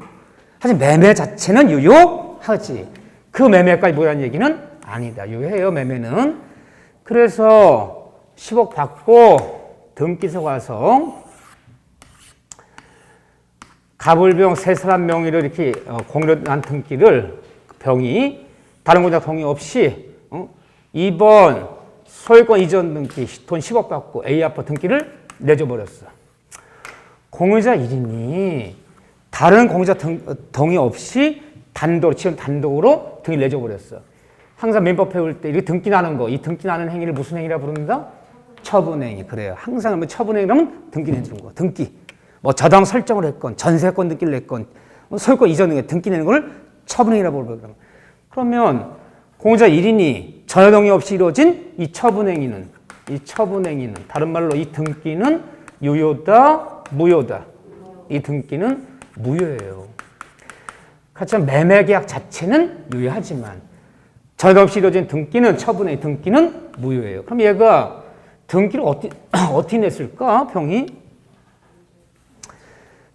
하지만 매매 자체는 유효하지. 그 매매까지 뭐라는 얘기는 아니다. 유효해요, 매매는. 그래서 10억 받고 등기소 가서 가불병 세 사람 명의로 이렇게 공유로 난 등기를 병이 다른 공유자 동의 없이 2번 소유권 이전 등기 돈 10억 받고 A 아파트 등기를 내줘버렸어. 공유자 1인이 다른 공유자 동의 없이 단독으로 등기를 내줘버렸어. 항상 민법 배울 때 이렇게 등기 나는 거, 이 등기 나는 행위를 무슨 행위라 부른다? 처분행위. 그래요. 항상 뭐 처분행위라면 등기 내주는 거. 등기. 뭐 저당 설정을 했건, 전세권 등기를 냈건, 소유권 이전 등기, 등기 내는 걸 처분행위라고 부르거든. 그러면 공유자 1인이 전혀 동의 없이 이루어진 이 처분행위는 다른 말로 이 등기는 유효다, 무효다. 이 등기는 무효예요. 하지만 매매계약 자체는 유효하지만 전혀 동의 없이 이루어진 등기는 처분행위, 등기는 무효예요. 그럼 얘가 등기를 어떻게 냈을까? 병이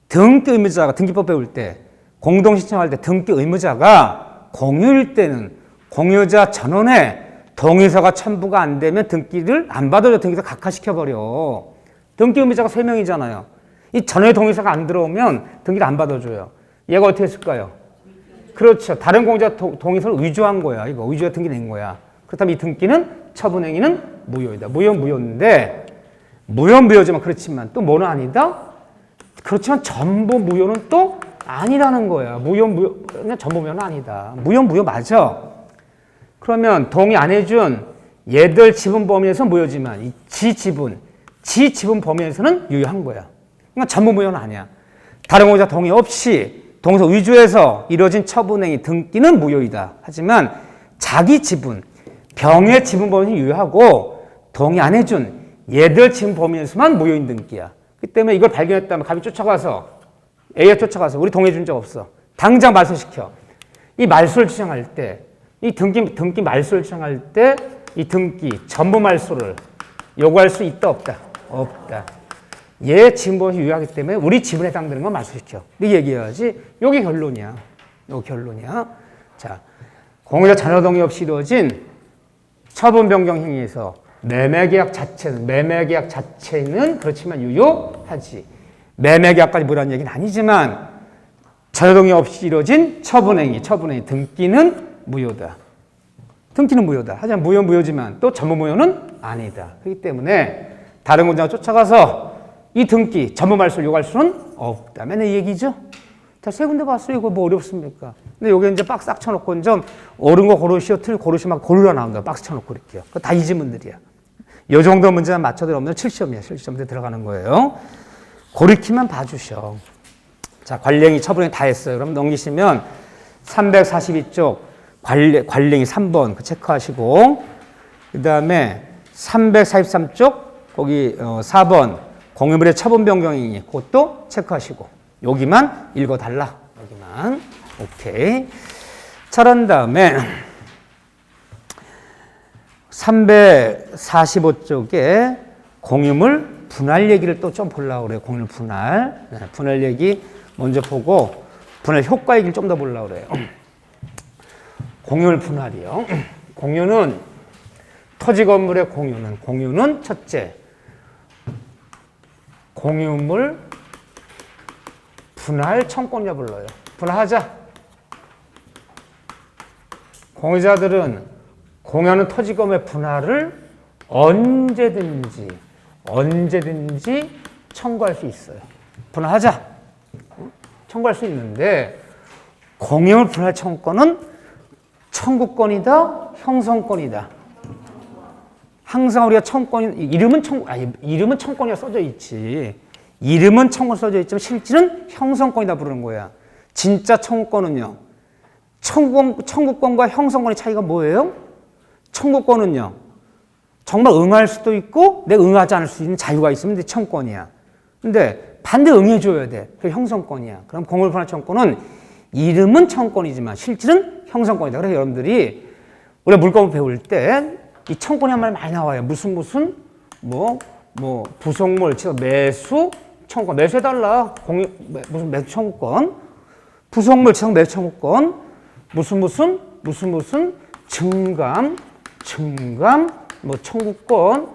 등기 의무자가 등기법 배울 때 공동신청할 때 등기 의무자가 공유일 때는 공유자 전원의 동의서가 첨부가 안 되면 등기를 안 받아줘. 등기서 각하시켜버려. 등기 의무자가 3명이잖아요. 이 전원의 동의서가 안 들어오면 등기를 안 받아줘요. 얘가 어떻게 했을까요? 그렇죠. 다른 공유자 동의서를 위조한 거야. 이거 위조가 등기 낸 거야. 그렇다면 이 등기는 처분행위는 무효이다. 무효인데 무효지만 그렇지만 또 뭐는 아니다? 그렇지만 전부 무효는 또 아니라는 거야. 그냥 전부 무효는 아니다. 무효 맞아. 그러면 동의 안 해준 얘들 지분 범위에서 무효지만 이 지 지분 범위에서는 유효한 거야. 그러니까 전부 무효는 아니야. 다른 공유자 동의 없이 동의서 위조해서 이루어진 처분행위 등기는 무효이다. 하지만 자기 지분, 병의 지분 범위는 유효하고 동의 안 해준 얘들 지분 범위에서만 무효인 등기야. 그 때문에 이걸 발견했다면 갑이 A에 쫓아가서 우리 동의해준 적 없어. 당장 말소시켜. 이 말소를 주장할 때, 이 등기 말소를 주장할 때 이 등기 전부 말소를 요구할 수 있다 없다? 없다. 얘 지분범위 유효하기 때문에 우리 지분에 해당되는 건 말소시켜. 이렇게 얘기해야지. 요게 결론이야. 자, 공유자 자녀 동의 없이 이루어진 처분 변경 행위에서 매매계약 자체는 그렇지만 유효하지. 매매계약까지 뭐라는 얘기는 아니지만 자녀 동의 없이 이루어진 처분행위 등기는 무효다. 하지만 무효지만 또 전부 무효는 아니다. 그렇기 때문에 다른 공유자가 쫓아가서 이 등기 전부 말소를 요구할 수는 없다. 맨날 이 얘기죠. 자, 세 군데 봤어요. 이거 뭐 어렵습니까? 근데 여기 이제 박스 딱 쳐놓고 좀 옳은 거 고르시오, 틀린 거 고르시오 막 고르려 나온다. 박스 쳐놓고 이렇게요. 다 이 지문들이야. 이 정도 문제만 맞춰들어오면 7점이야. 7점대 들어가는 거예요. 고르키만 봐주셔. 자, 관랭이 처분이 다 했어요. 그럼 넘기시면 342쪽 관랭이 3번 그 체크하시고, 그 다음에 343쪽 거기 4번 공유물의 처분 변경이니 그것도 체크하시고, 여기만 읽어달라. 여기만. 오케이. 자, 그런 다음에 345쪽에 공유물 분할 얘기를 또 좀 보려고 그래요. 공유물 분할. 네, 분할 얘기 먼저 보고 분할 효과 얘기를 좀 더 보려고 그래요. 공유물 분할이요. 공유는 토지 건물의 공유는 첫째, 공유물 분할 청권이라 불러요. 분할하자. 공유자들은 공유하는 토지 건물의 분할을 언제든지 청구할 수 있어요. 분할하자. 청구할 수 있는데, 공유물 분할 청구권은 청구권이다, 형성권이다. 항상 우리가 이름은 청구권이라 써져 있지. 이름은 청구권 써져 있지만 실질은 형성권이다 부르는 거야. 진짜 청구권은요. 청구권과 형성권의 차이가 뭐예요? 청구권은요. 정말 응할 수도 있고 내가 응하지 않을 수 있는 자유가 있으면 그게 청구권이야. 근데 반대 응해줘야 돼. 그게 형성권이야. 그럼 공유물 분할 청구권은 이름은 청구권이지만 실질은 형성권이다. 그래서 여러분들이 우리가 물건을 배울 때 이 청구권이 한 말 많이 나와요. 무슨 부속물, 매수 청구권, 매수해달라. 무슨 매수 청구권, 부속물, 매수 청구권, 무슨 증감, 청구권,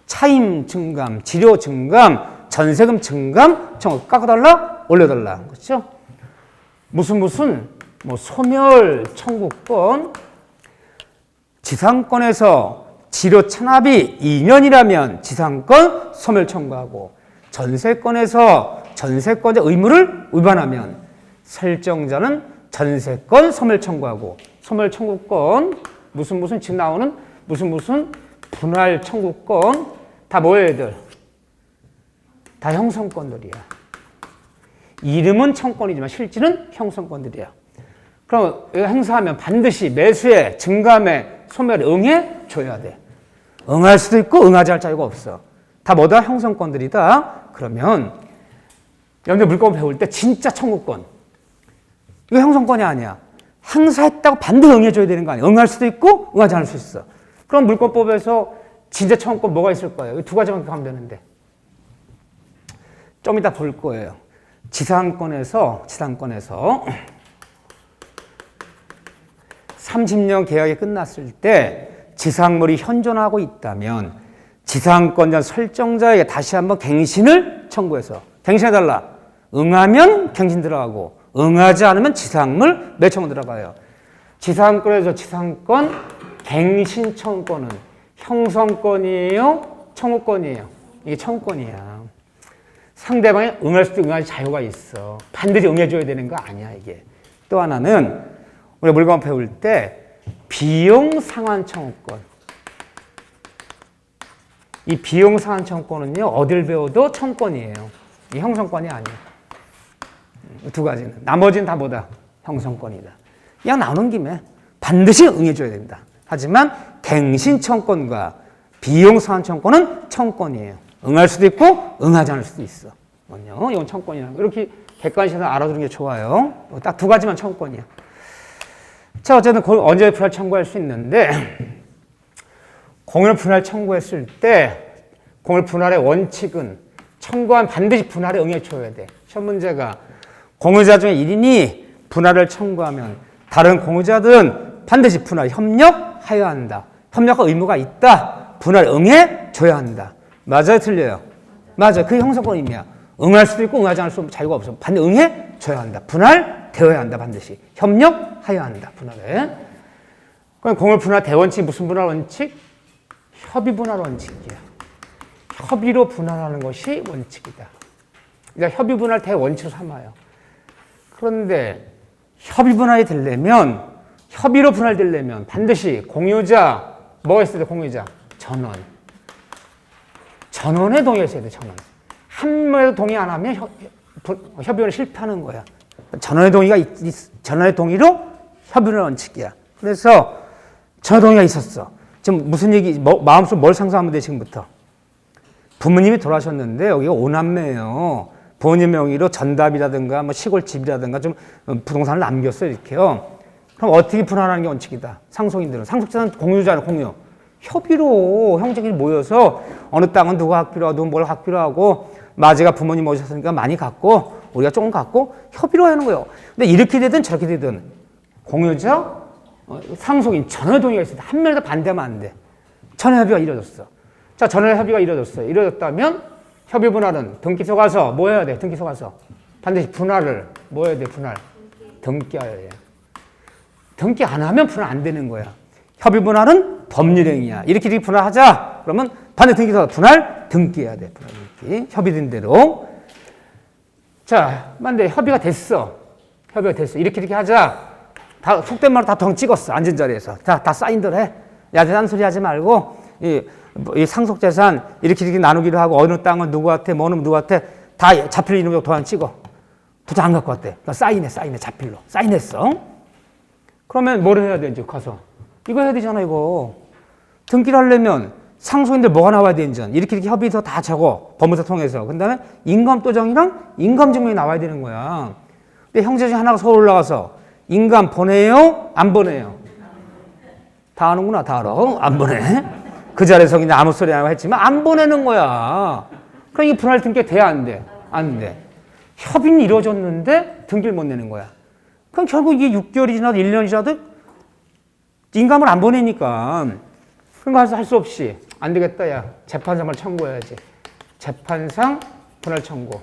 차임 증감, 지료 증감, 전세금 증감, 청구 깎아달라, 올려달라. 그렇죠? 소멸 청구권, 지상권에서 지료 찬압이 2년이라면 지상권 소멸 청구하고, 전세권에서 전세권자 의무를 위반하면 설정자는 전세권 소멸 청구하고, 소멸 청구권 지금 나오는 분할 청구권 다 뭐예요, 얘들? 다 형성권들이야. 이름은 청권이지만 실질은 형성권들이야. 그럼 이거 행사하면 반드시 매수에, 증감에, 소멸에 응해줘야 돼. 응할 수도 있고 응하지 할 자유가 없어. 다 뭐다? 형성권들이다. 그러면 여러분들 물건 배울 때 진짜 청구권, 이거 형성권이 아니야. 행사했다고 반드시 응해줘야 되는 거 아니야. 응할 수도 있고 응하지 않을 수 있어. 그럼 물권법에서 진짜 청구권 뭐가 있을 거예요? 두 가지만 가면 되는데 좀 이따 볼 거예요. 지상권에서 30년 계약이 끝났을 때 지상물이 현존하고 있다면 지상권자 설정자에게 다시 한번 갱신을 청구해서 갱신해달라. 응하면 갱신 들어가고 응하지 않으면 지상물 매청구 들어가요. 지상권에서 지상권 갱신 청구권은 형성권이에요? 청구권이에요? 이게 청구권이야. 상대방이 응할 수도 응하지 자유가 있어. 반드시 응해줘야 되는 거 아니야, 이게. 또 하나는 우리가 물건 배울 때 비용 상환 청구권. 이 비용 상환 청구권은요, 어딜 배워도 청구권이에요. 이 형성권이 아니에요. 두 가지는. 나머지는 다 뭐다? 형성권이다. 그냥 나오는 김에 반드시 응해줘야 된다. 하지만 갱신 청구권과 비용 상환 청구권은 청구권이에요. 응할 수도 있고 응하지 않을 수도 있어. 이건 청구권이라는 거. 이렇게 객관식에서 알아두는 게 좋아요. 딱 두 가지만 청구권이야. 자, 어쨌든 언제 분할 청구할 수 있는데, 공유물 분할 청구했을 때 공유물 분할의 원칙은 청구한 반드시 분할에 응해줘야 돼. 시험 문제가 공유자 중에 1인이 분할을 청구하면 다른 공유자들은 반드시 분할 협력하여야 한다. 협력할 의무가 있다. 분할 응해줘야 한다. 맞아요, 틀려요? 맞아요. 그게 형성권임이야. 응할 수도 있고 응하지 않을 수 없는 자유가 없어. 반드시 응해줘야 한다. 분할되어야 한다. 반드시. 협력하여야 한다. 분할에. 그럼 공유물 분할 대원칙이 무슨 분할 원칙? 협의 분할 원칙이야. 협의로 분할하는 것이 원칙이다. 그러니까 협의 분할 대원칙으로 삼아요. 그런데 협의 분할이 되려면, 협의로 분할되려면 반드시 공유자, 뭐가 있어야 돼, 공유자? 전원. 전원에 동의했어야 돼, 전원. 한 명에도 동의 안 하면 협의원이 실패하는 거야. 전원의 동의로 협의는 원칙이야. 그래서 전원 동의가 있었어. 지금 무슨 얘기, 마음속으로 뭘 상상하면 돼, 지금부터? 부모님이 돌아가셨는데 여기가 5남매예요. 부모님 명의로 전답이라든가 뭐 시골집이라든가 좀 부동산을 남겼어요, 이렇게요. 그럼 어떻게 분할하는 게 원칙이다? 상속인들은. 상속자는 공유자는 공유. 협의로 형제끼리 모여서 어느 땅은 누가 갖기로 하고 뭘 갖기로 하고 마지가 부모님 오셨으니까 많이 갖고 우리가 조금 갖고 협의로 하는 거예요. 근데 이렇게 되든 저렇게 되든 공유자, 상속인 전혀 동의가 있어야 돼. 한 명이라도 반대하면 안 돼. 전혀 협의가 이루어졌어. 자, 전혀 협의가 이루어졌어요. 이루어졌다면 협의 분할은 등기소 가서 뭐 해야 돼? 등기소 가서 반드시 분할을 뭐 해야 돼? 분할. 등기해야 돼. 등기 안 하면 분할 안 되는 거야. 협의 분할은 법률행위야. 이렇게 분할하자. 그러면 반드시 등기소 분할 등기해야 돼. 분할 등기. 협의된 대로. 자, 만약에 협의가 됐어. 협의가 됐어. 이렇게 하자. 다 속된 말로 다 덩 찍었어. 앉은 자리에서. 다 사인들 해. 야단한 소리 하지 말고 이 상속재산 이렇게 나누기로 하고 어느 땅은 누구한테 뭐는 누구한테 다 자필 이름으로 도장 찍어. 도장 안 갖고 왔대. 그러니까 사인해 자필로. 사인했어. 그러면 뭘 해야 되지? 가서. 이거 해야 되잖아, 이거. 등기를 하려면 상속인들 뭐가 나와야 되는지 이렇게 협의서 다 적어. 법무사 통해서. 그 다음에 인감도장이랑 인감증명이 나와야 되는 거야. 근데 형제 중 하나가 서울 올라가서 인감 보내요? 안 보내요? 다 아는구나, 다 알아. 안 보내. 그 자리에서 그냥 아무 소리 안 하고 했지만 안 보내는 거야. 그럼 이게 분할 등기가 돼야 안 돼? 안 돼. 협의는 이루어졌는데 등기를 못 내는 거야. 그럼 결국 이게 6개월이 지나도 1년이 지나도 인감을 안 보내니까 그런 거 할 수 없이 안 되겠다, 야. 재판상을 청구해야지. 재판상 분할 청구.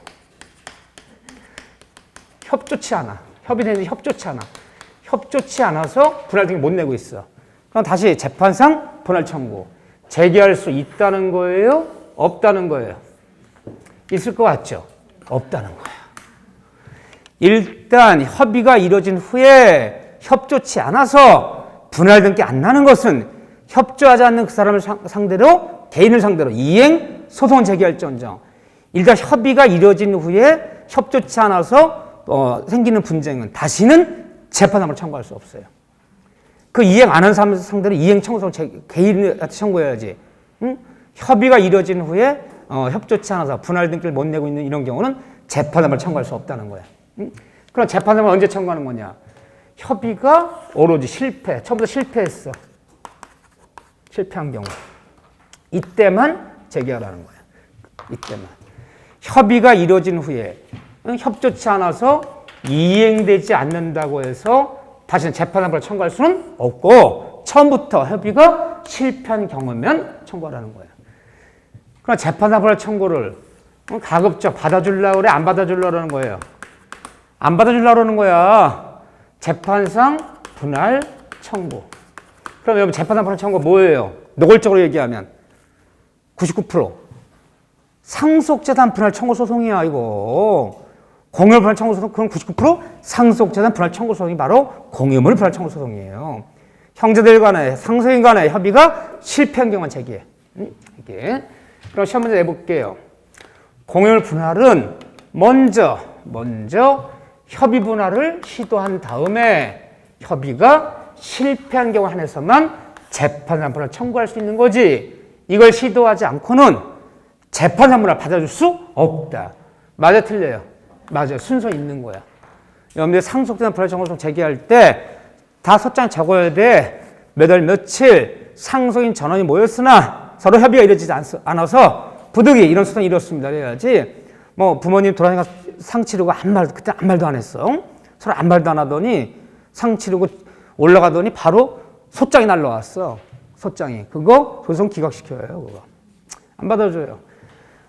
협조치 않아. 협의되는데 협조치 않아. 협조치 않아서 분할 등기 못 내고 있어. 그럼 다시 재판상 분할 청구. 제기할 수 있다는 거예요? 없다는 거예요? 있을 것 같죠? 없다는 거야. 일단 협의가 이루어진 후에 협조치 않아서 분할 등기 안 나는 것은 협조하지 않는 그 사람을 상대로 개인을 상대로 이행 소송을 제기할지언정 일단 협의가 이루어진 후에 협조치 않아서 생기는 분쟁은 다시는 재판함을 청구할 수 없어요. 그 이행 안 한 사람 상대로 이행 청구소송 개인한테 청구해야지. 응? 협의가 이루어진 후에 협조치 않아서 분할 등기를 못 내고 있는 이런 경우는 재판함을 청구할 수 없다는 거야. 응? 그럼 재판함을 언제 청구하는 거냐? 협의가 오로지 처음부터 실패했어. 실패한 경우. 이때만 제기하라는 거야. 이때만. 협의가 이루어진 후에 협조치 않아서 이행되지 않는다고 해서 다시는 재판함을 청구할 수는 없고 처음부터 협의가 실패한 경우면 청구하라는 거예요. 그럼 재판함을 청구를 가급적 받아주려고 그래? 안 받아주려고 그러는 거예요? 안 받아주려고 그러는 거야. 재판상 분할 청구. 그럼 여러분 재판상 분할 청구가 뭐예요? 노골적으로 얘기하면 99% 상속재산 분할 청구 소송이야, 이거. 공유물 분할 청구 소송, 그럼 99% 상속재산 분할 청구 소송이 바로 공유물 분할 청구 소송이에요. 형제들 간에, 상속인 간에 협의가 실패한 경우만 제기해. 이게. 그럼 시험 문제 내볼게요. 공유물 분할은 먼저 협의 분할을 시도한 다음에 협의가 실패한 경우 한해서만 재판상 분할 청구할 수 있는 거지. 이걸 시도하지 않고는 재판상 분할 받아줄 수 없다. 맞아, 틀려요? 맞아요. 순서 있는 거야. 여러분들 상속재산 분할 청구 소송 제기할 때 다 소장 적어야 돼. 몇 월 며칠 상속인 전원이 모였으나 서로 협의가 이루어지지 않아서 부득이 이런 소송이 이뤘습니다. 그래야지. 뭐 부모님 돌아가니까 상 치르고 그때 아무 말도 안 했어. 서로 아무 말도 안 하더니 상 치르고 올라가더니 바로 소장이 날라왔어. 소장이. 그거 소송 기각시켜요. 그거. 안 받아줘요.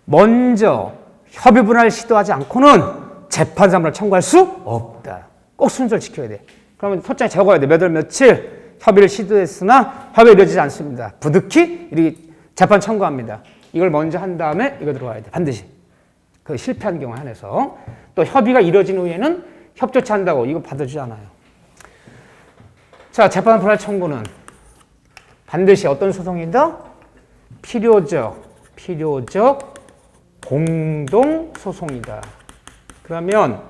먼저 협의 분할 시도하지 않고는 재판상 분할 청구할 수 없다. 꼭 순서를 지켜야 돼. 그러면 소장에 적어야 돼. 몇 월 며칠 협의를 시도했으나 협의가 이루어지지 않습니다. 부득이 이렇게 재판 청구합니다. 이걸 먼저 한 다음에 이거 들어와야 돼. 반드시. 그 실패한 경우에 한해서. 또 협의가 이루어진 후에는 협조치 한다고 이거 받아주지 않아요. 자, 재판 분할 청구는 반드시 어떤 소송이다? 필요적 공동 소송이다. 그러면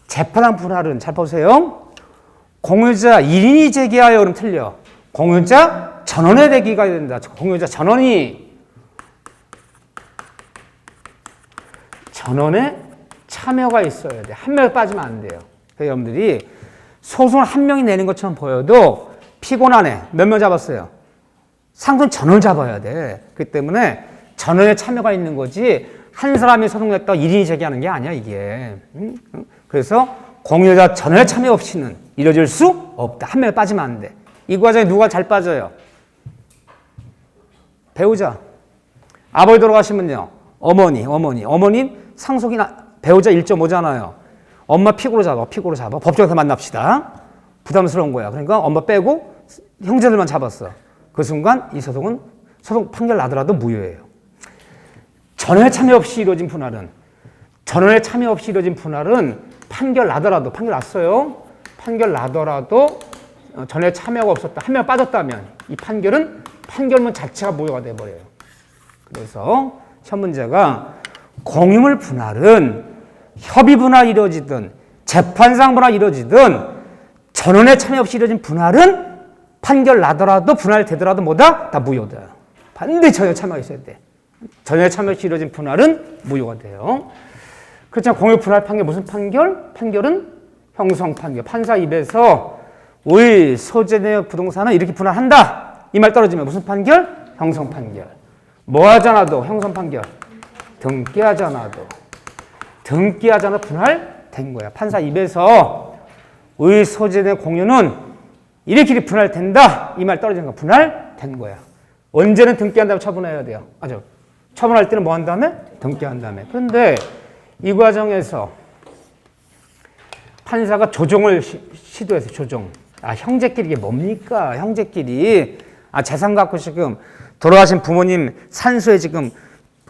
재판한 분할은 잘 보세요. 공유자 1인이 제기하여 그럼 틀려. 공유자 전원의 대기가 된다. 공유자 전원의 참여가 있어야 돼. 한 명이 빠지면 안 돼요. 그래서 여러분들이 소송을 한 명이 내는 것처럼 보여도 피고난에 몇 명 잡았어요? 상대는 전원을 잡아야 돼. 그렇기 때문에 전원의 참여가 있는 거지 한 사람이 소송 냈다고 1인이 제기하는 게 아니야 이게. 그래서 공유자 전원의 참여 없이는 이루어질 수 없다. 한 명이 빠지면 안 돼. 이 과정에 누가 잘 빠져요? 배우자. 아버지 돌아가시면요. 어머님 상속이나 배우자 1.5잖아요. 엄마 피고로 잡아. 법정에서 만납시다. 부담스러운 거야. 그러니까 엄마 빼고 형제들만 잡았어. 그 순간 이 소송 판결 나더라도 무효예요. 전원의 참여 없이 이루어진 분할은 판결 났어요. 판결 나더라도 전에 참여가 없었다. 한 명 빠졌다면 이 판결문 자체가 무효가 돼버려요. 그래서 시험 문제가 공유물 분할은 협의 분할 이루어지든 재판상 분할 이루어지든 전원의 참여 없이 이루어진 분할은 판결 나더라도 분할되더라도 뭐다? 다 무효다. 반드시 전원 참여가 있어야 돼. 전원의 참여 없이 이루어진 분할은 무효가 돼요. 그렇지만 공유 분할 판결 무슨 판결? 판결은 형성 판결. 판사 입에서 우리 소재 부동산은 이렇게 분할한다. 이 말 떨어지면 무슨 판결? 형성 판결. 뭐 하잖아도 형성 판결. 등기하잖아도 분할된 거야. 판사 입에서 우리 소재 공유는 이렇게 분할된다. 이 말 떨어지는 거 분할된 거야. 언제는 등기한 다음에 처분해야 돼요. 맞아. 처분할 때는 뭐 한 다음에? 등기한 다음에. 그런데 이 과정에서 판사가 조정을 시도해서 조정. 형제끼리 이게 뭡니까? 형제끼리. 재산 갖고 지금 돌아가신 부모님 산소에 지금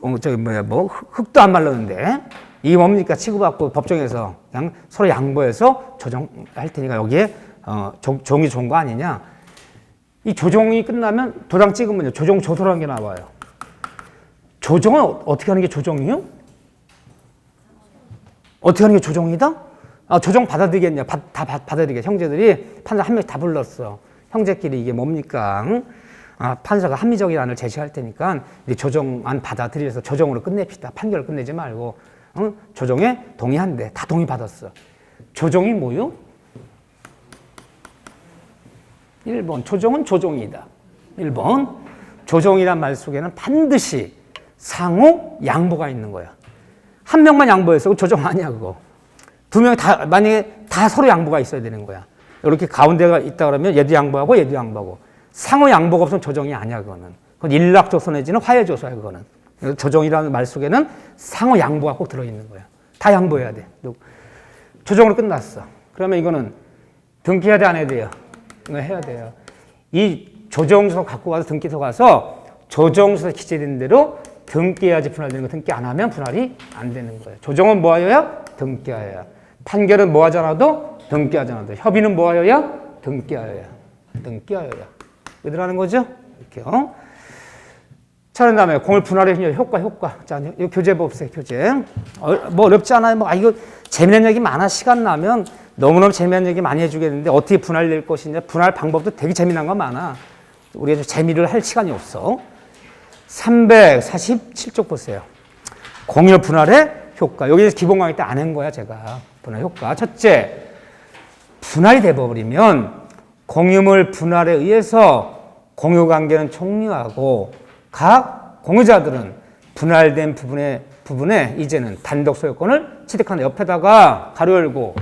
흙도 안 말랐는데 이게 뭡니까? 치고받고 법정에서 그냥 서로 양보해서 조정할 테니까 여기에 조정이 좋은 거 아니냐? 이 조정이 끝나면 도장 찍으면요. 조정 조서라는 게 나와요. 조정은 어떻게 하는 게 조정이요? 어떻게 하는 게 조정이다? 조정 받아들이겠냐? 다 받아들이게. 형제들이 판사 한 명씩 다 불렀어. 형제끼리 이게 뭡니까? 응? 판사가 합리적인 안을 제시할 테니까 조정안 받아들여서 조정으로 끝냅시다. 판결을 끝내지 말고. 응? 조정에 동의한대. 다 동의받았어. 조정이 뭐요? 1번 조정은 조정이다. 1번 조정이란 말 속에는 반드시 상호 양보가 있는 거야. 한 명만 양보해서 조정 아니야 그거. 두 명이 다 만약에 다 서로 양보가 있어야 되는 거야. 이렇게 가운데가 있다 그러면 얘도 양보하고 얘도 양보하고 상호 양보가 없으면 조정이 아니야 그거는. 그건 일락조서 내지는 화해조서야 그거는. 조정이라는 말 속에는 상호 양보가 꼭 들어있는 거야. 다 양보해야 돼. 조정으로 끝났어. 그러면 이거는 등기해야 돼 안 해야 돼요? 이거 해야 돼요. 이 조정서 갖고 가서 등기소 가서 조정서에 기재된 대로 등기해야지 분할되는 거. 등기 안 하면 분할이 안 되는 거예요. 조정은 뭐 하여야? 등기하여야. 판결은 뭐 하잖아도? 등기하잖아도. 협의는 뭐 하여야? 등기하여야. 얘들 하는 거죠? 이렇게요. 자, 그 다음에 공을 분할의 효과. 자, 교재 봅시다, 교재. 뭐 어렵지 않아요? 이거 재미난 얘기 많아. 시간 나면 너무너무 재미난 얘기 많이 해주겠는데 어떻게 분할될 것이냐. 분할 방법도 되게 재미난 거 많아. 우리가 재미를 할 시간이 없어. 347쪽 보세요. 공유 분할의 효과. 여기서 기본 강의 때 안 한 거야, 제가. 분할 효과. 첫째, 분할이 돼버리면 공유물 분할에 의해서 공유관계는 종료하고 각 공유자들은 분할된 부분에 이제는 단독 소유권을 취득하는 옆에다가 가로 열고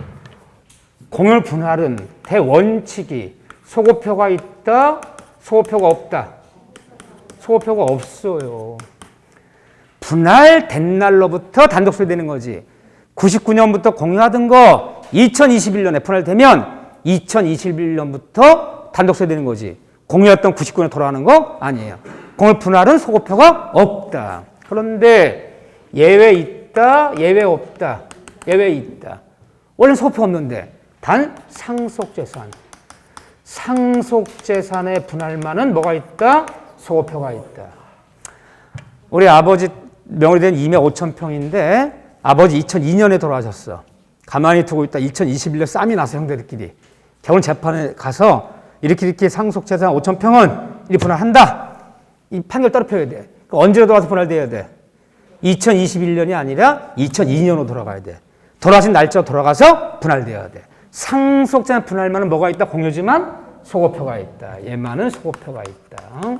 공유물 분할은 대원칙이 소고표가 있다, 소고표가 없다. 소고표가 없어요. 분할된 날로부터 단독 소유되는 거지. 99년부터 공유하던 거 2021년에 분할되면 2021년부터 단독 소유되는 거지. 공유했던 99년에 돌아가는 거 아니에요. 공유 분할은 소고표가 없다. 그런데 예외 있다, 예외 없다. 예외 있다. 원래 소고표 없는데 단 상속재산. 상속재산의 분할만은 뭐가 있다? 소고표가 있다. 우리 아버지 명의로 된 임야 5,000평인데 아버지 2002년에 돌아가셨어. 가만히 두고 있다 2021년 쌈이 나서 형제들끼리 결혼 재판에 가서 이렇게 상속재산 5,000평은 이 분할한다. 이 판결 떨어뜨려야 돼. 언제라도 와서 분할돼야 돼. 2021년이 아니라 2002년으로 돌아가야 돼. 돌아가신 날짜 돌아가서 분할돼야 돼. 상속재산 분할만은 뭐가 있다? 공유지만 소고표가 있다. 얘만은 소고표가 있다.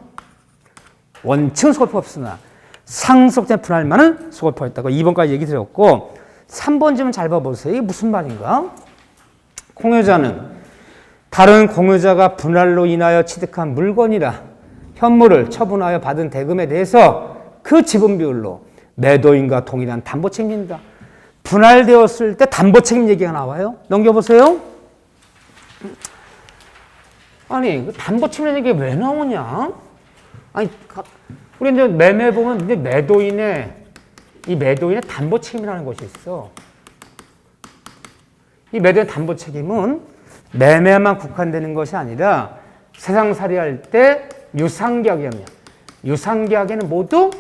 원칙은 소고표가 없으나 상속재산 분할만은 소고표가 있다고 2번까지 얘기 드렸고 3번 좀 잘 봐보세요. 이게 무슨 말인가? 공유자는 다른 공유자가 분할로 인하여 취득한 물건이나 현물을 처분하여 받은 대금에 대해서 그 지분 비율로 매도인과 동일한 담보 책임입니다. 분할되었을 때 담보 책임 얘기가 나와요. 넘겨보세요. 아니, 그 담보 책임 얘기 왜 나오냐? 아니, 우리 이제 매매 보면 이제 매도인의 담보 책임이라는 것이 있어. 이 매도의 담보 책임은 매매만 국한되는 것이 아니라 세상살이할 때 유상계약이었냐. 유상계약에는 모두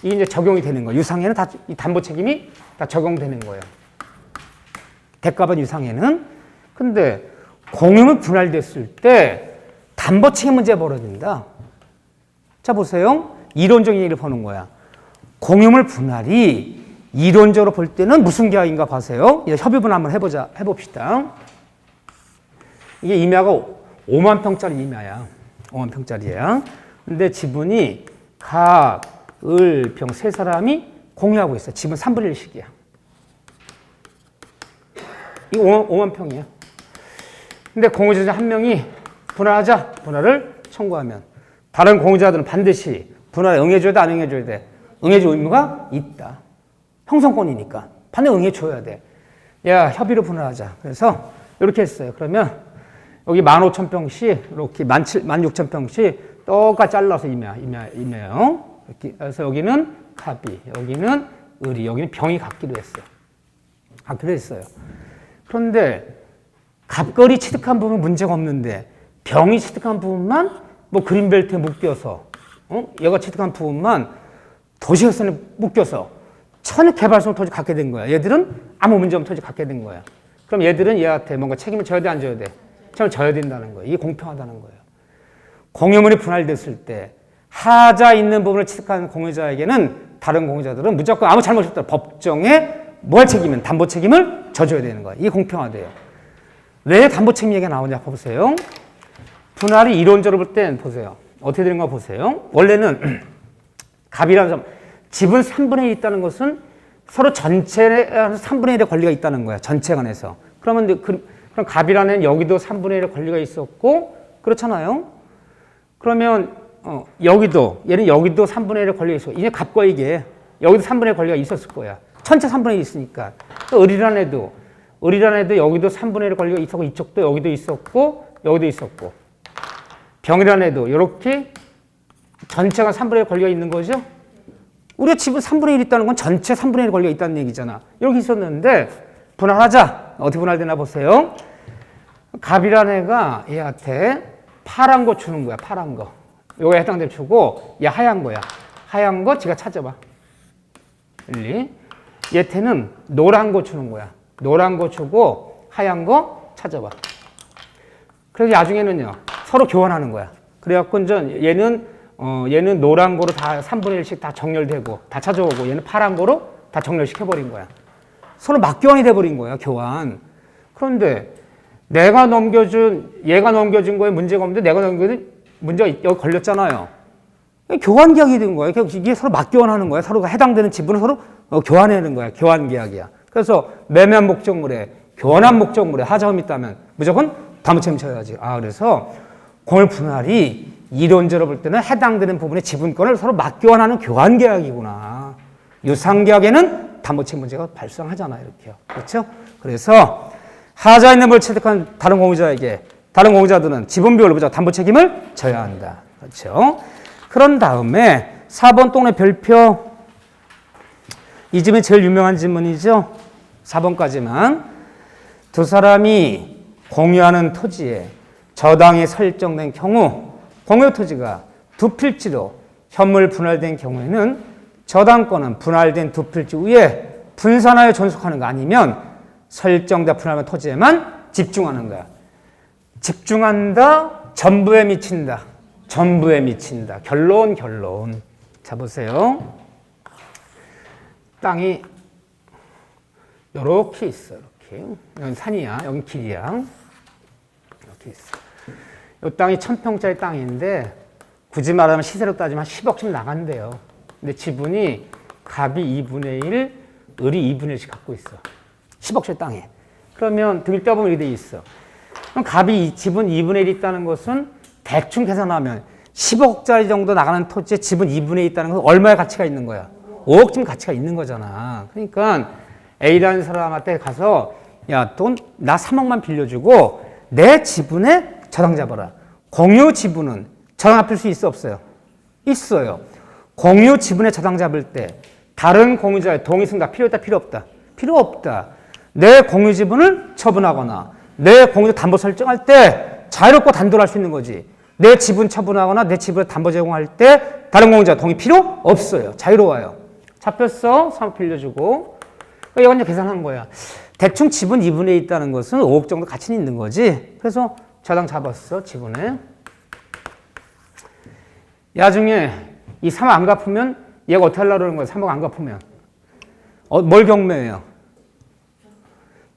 이 이제 적용이 되는 거예요. 유상에는 다 이 담보 책임이 다 적용되는 거예요. 대가받은 유상에는. 근데 공유물 분할됐을 때 담보 책임 문제가 벌어진다. 자, 보세요. 이론적인 얘기를 보는 거야. 공유물 분할이 이론적으로 볼 때는 무슨 계약인가 봐세요. 협의분 한번 해봅시다. 이게 임야가 5만 평짜리 임야야. 5만 평짜리야. 근데 지분이 각, 을, 병 세 사람이 공유하고 있어. 지분 3분의 1씩이야. 이거 5만 평이야. 근데 공유자 한 명이 분할하자. 분할을 청구하면 다른 공유자들은 반드시 분할에 응해줘야 돼? 안 응해줘야 돼? 응해줄 의무가 있다. 형성권이니까. 반드시 응해줘야 돼. 야, 협의로 분할하자. 그래서 이렇게 했어요. 그러면 여기 15,000평씩 이렇게 16,000평씩 똑같이 잘라서 임야요. 그래서 여기는 갑이, 여기는 을이, 여기는 병이 갖기로 했어요. 갖기로 했어요. 그런데 갑걸이 취득한 부분은 문제가 없는데 병이 취득한 부분만 뭐 그린벨트에 묶여서 얘가 취득한 부분만 도시개선에 묶여서 천개발성 토지 갖게 된 거야. 얘들은 아무 문제 없는 토지 갖게 된 거야. 그럼 얘들은 얘한테 뭔가 책임을 져야 돼, 안 져야 돼? 책임을 져야 된다는 거예요. 이게 공평하다는 거예요. 공유물이 분할됐을 때 하자 있는 부분을 취득한 공유자에게는 다른 공유자들은 무조건 아무 잘못이 없다. 법정에 뭘 책임은 담보 책임을 져줘야 되는 거예요. 이게 공평하대요. 왜 담보 책임 얘기가 나오냐 보세요. 분할이 이론적으로 볼 땐 보세요. 어떻게 되는가 보세요. 원래는 갑이라는 점, 지분 3분의 1이 있다는 것은 서로 전체에 3분의 1의 권리가 있다는 거야. 전체 간에서. 그러면 그럼 갑이라는 여기도 3분의 1의 권리가 있었고 그렇잖아요. 그러면 여기도 얘는 여기도 3분의 1의 권리가 있어. 이제 갑과 이게 여기도 3분의 1의 권리가 있었을 거야. 전체 3분의 1이 있으니까. 을이란 애도 여기도 3분의 1의 권리가 있었고 이쪽도 여기도 있었고 여기도 있었고 병이란 애도 이렇게 전체가 3분의 1의 권리가 있는 거죠. 우리가 지분 3분의 1 있다는 건 전체 3분의 1의 권리가 있다는 얘기잖아. 이렇게 있었는데 분할하자. 어떻게 분할되나 보세요. 갑이란 애가 얘한테 파란 거 주는 거야. 파란 거. 요거에 해당될 주고 얘 하얀 거야. 하얀 거 지가 찾아봐. 1, 2. 얘한테는 노란 거 주는 거야. 노란 거 주고 하얀 거 찾아봐. 그래서 나중에는요. 서로 교환하는 거야. 그래갖고 이제 얘는 노란 거로 다 3분의 1씩 다 정렬되고 다 찾아오고 얘는 파란 거로 다 정렬시켜버린 거야. 서로 맞교환이 돼버린 거야. 교환. 그런데 얘가 넘겨준 거에 문제가 없는데 내가 넘겨준 문제가 여기 걸렸잖아요. 교환 계약이 된 거야. 이게 서로 맞교환하는 거야. 서로가 해당되는 지분을 서로 교환하는 거야. 교환 계약이야. 그래서 매매한 목적물에 교환한 목적물에 하자음이 있다면 무조건 담보 책임 져야지. 그래서 공유 분할이 이론적으로 볼 때는 해당되는 부분의 지분권을 서로 맞교환하는 교환 계약이구나. 유상 계약에는 담보 책임 문제가 발생하잖아요. 이렇게요. 그렇죠? 그래서 하자 있는 걸 취득한 다른 공유자에게 다른 공유자들은 지분비율로 보자 담보 책임을 져야 한다. 그렇죠? 그런 다음에 4번 동네 별표. 이 집이 제일 유명한 지문이죠. 4번까지만. 두 사람이 공유하는 토지에 저당이 설정된 경우 공유 토지가 두 필지로 현물 분할된 경우에는 저당권은 분할된 두 필지 위에 분산하여 존속하는 거 아니면 설정된 분할된 토지에만 집중하는 거야. 집중한다, 전부에 미친다. 전부에 미친다. 결론. 자, 보세요. 땅이 요렇게 있어. 이렇게. 여기 산이야. 여기 길이야. 이렇게 있어. 이 땅이 1000평짜리 땅인데 굳이 말하면 시세로 따지면 한 10억쯤 나간대요. 근데 지분이 갑이 2분의 1, 을이 2분의 1씩 갖고 있어. 10억짜리 땅에. 그러면 등일 떼보면 이렇게 돼 있어. 그럼 갑이 지분 2분의 1이 있다는 것은 대충 계산하면 10억짜리 정도 나가는 토지에 지분 2분의 1이 있다는 것은 얼마의 가치가 있는 거야? 5억쯤 가치가 있는 거잖아. 그러니까 A라는 사람한테 가서 야, 돈 나 3억만 빌려주고 내 지분에 저당 잡아라. 공유 지분은 저당 잡힐 수 있어 없어요? 있어요. 공유 지분에 저당 잡을 때 다른 공유자의 동의 승낙 필요 있다 필요 없다? 필요 없다. 내 공유 지분을 처분하거나 내 공유 담보 설정할 때 자유롭고 단도할 수 있는 거지. 내 지분 처분하거나 내 지분을 담보 제공할 때 다른 공유자 동의 필요 없어요. 자유로워요. 잡혔어. 3억 빌려주고. 이건 이제 계산한 거야. 대충 지분 2분의 1 있다는 것은 5억 정도 가치는 있는 거지. 그래서 저당 잡았어. 지분에. 나중에 이 3억 안 갚으면 얘가 어떻게 하려고 그러는 거야? 3억 안 갚으면. 뭘 경매해요?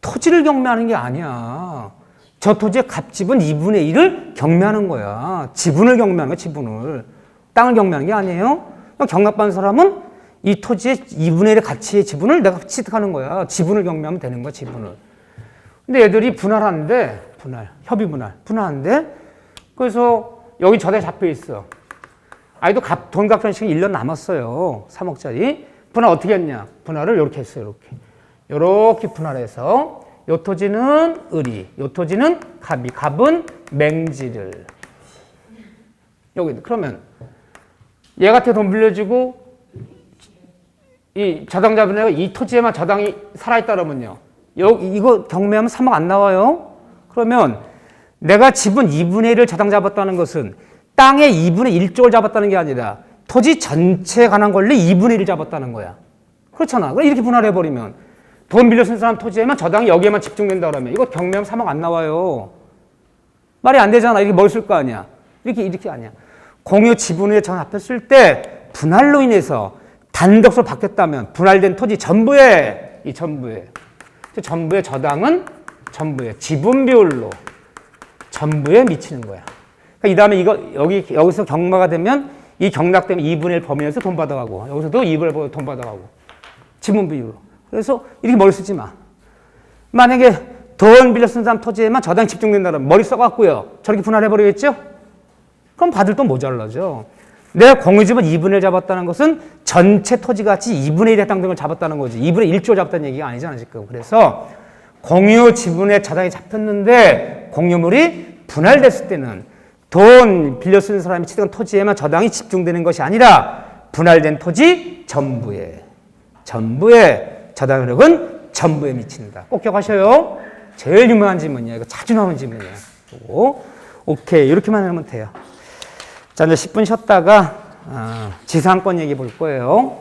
토지를 경매하는 게 아니야. 저 토지의 갑지분 2분의 1을 경매하는 거야. 지분을 경매하는 거야, 지분을. 땅을 경매하는 게 아니에요. 경납받는 사람은 이 토지의 2분의 1의 가치의 지분을 내가 취득하는 거야. 지분을 경매하면 되는 거야, 지분을. 근데 애들이 분할하는데, 협의 분할하는데, 그래서 여기 저대 잡혀 있어. 아이도 돈 갚는 시간이 1년 남았어요. 3억짜리. 분할 어떻게 했냐? 분할을 이렇게 했어요, 이렇게. 이렇게 분할해서 요 토지는 을이, 요 토지는 갑이, 갑은 맹지를. 여기 그러면 얘한테 돈 빌려주고 이 저당 잡은 애가 이 토지에만 저당이 살아있다 그러면요. 이거 경매하면 3억 안 나와요. 그러면 내가 지분 2분의 1을 저당 잡았다는 것은 땅의 2분의 1쪽을 잡았다는 게 아니라 토지 전체에 관한 권리 2분의 1을 잡았다는 거야. 그렇잖아. 그럼 이렇게 분할해버리면 돈 빌려 쓴 사람 토지에만 저당이 여기에만 집중된다 그러면 이거 경매하면 3억 안 나와요. 말이 안 되잖아. 이렇게 뭘 쓸 거 아니야. 이렇게 아니야. 공유 지분에 전 잡혔을 때 분할로 인해서 단독으로 바뀌었다면 분할된 토지 전부에 전부의 저당은 전부의 지분 비율로 전부에 미치는 거야. 그러니까 이 다음에 여기서 경마가 되면 이 경락되면 2분의 1 범위에서 돈 받아가고 여기서도 2분의 1 돈 받아가고 지분 비율로. 그래서 이렇게 머리 쓰지 마. 만약에 돈 빌려 쓴 사람 토지에만 저당이 집중된다면 머리 써갖고요. 저렇게 분할해버리겠죠? 그럼 받을 돈 모자라죠. 내가 공유지분 2분의 1 잡았다는 것은 전체 토지 가치 2분의 1에 해당되는 걸 잡았다는 거지. 2분의 1조 잡았다는 얘기가 아니잖아, 지금. 그래서 공유 지분에 저당이 잡혔는데 공유물이 분할됐을 때는 돈 빌려 쓰는 사람이 취득한 토지에만 저당이 집중되는 것이 아니라 분할된 토지 전부에 저당 효력은 전부에 미친다. 꼭 기억하셔요. 제일 유명한 질문이야. 이거 자주 나오는 질문이야. 오케이. 이렇게만 하면 돼요. 자, 이제 10분 쉬었다가 지상권 얘기 볼 거예요.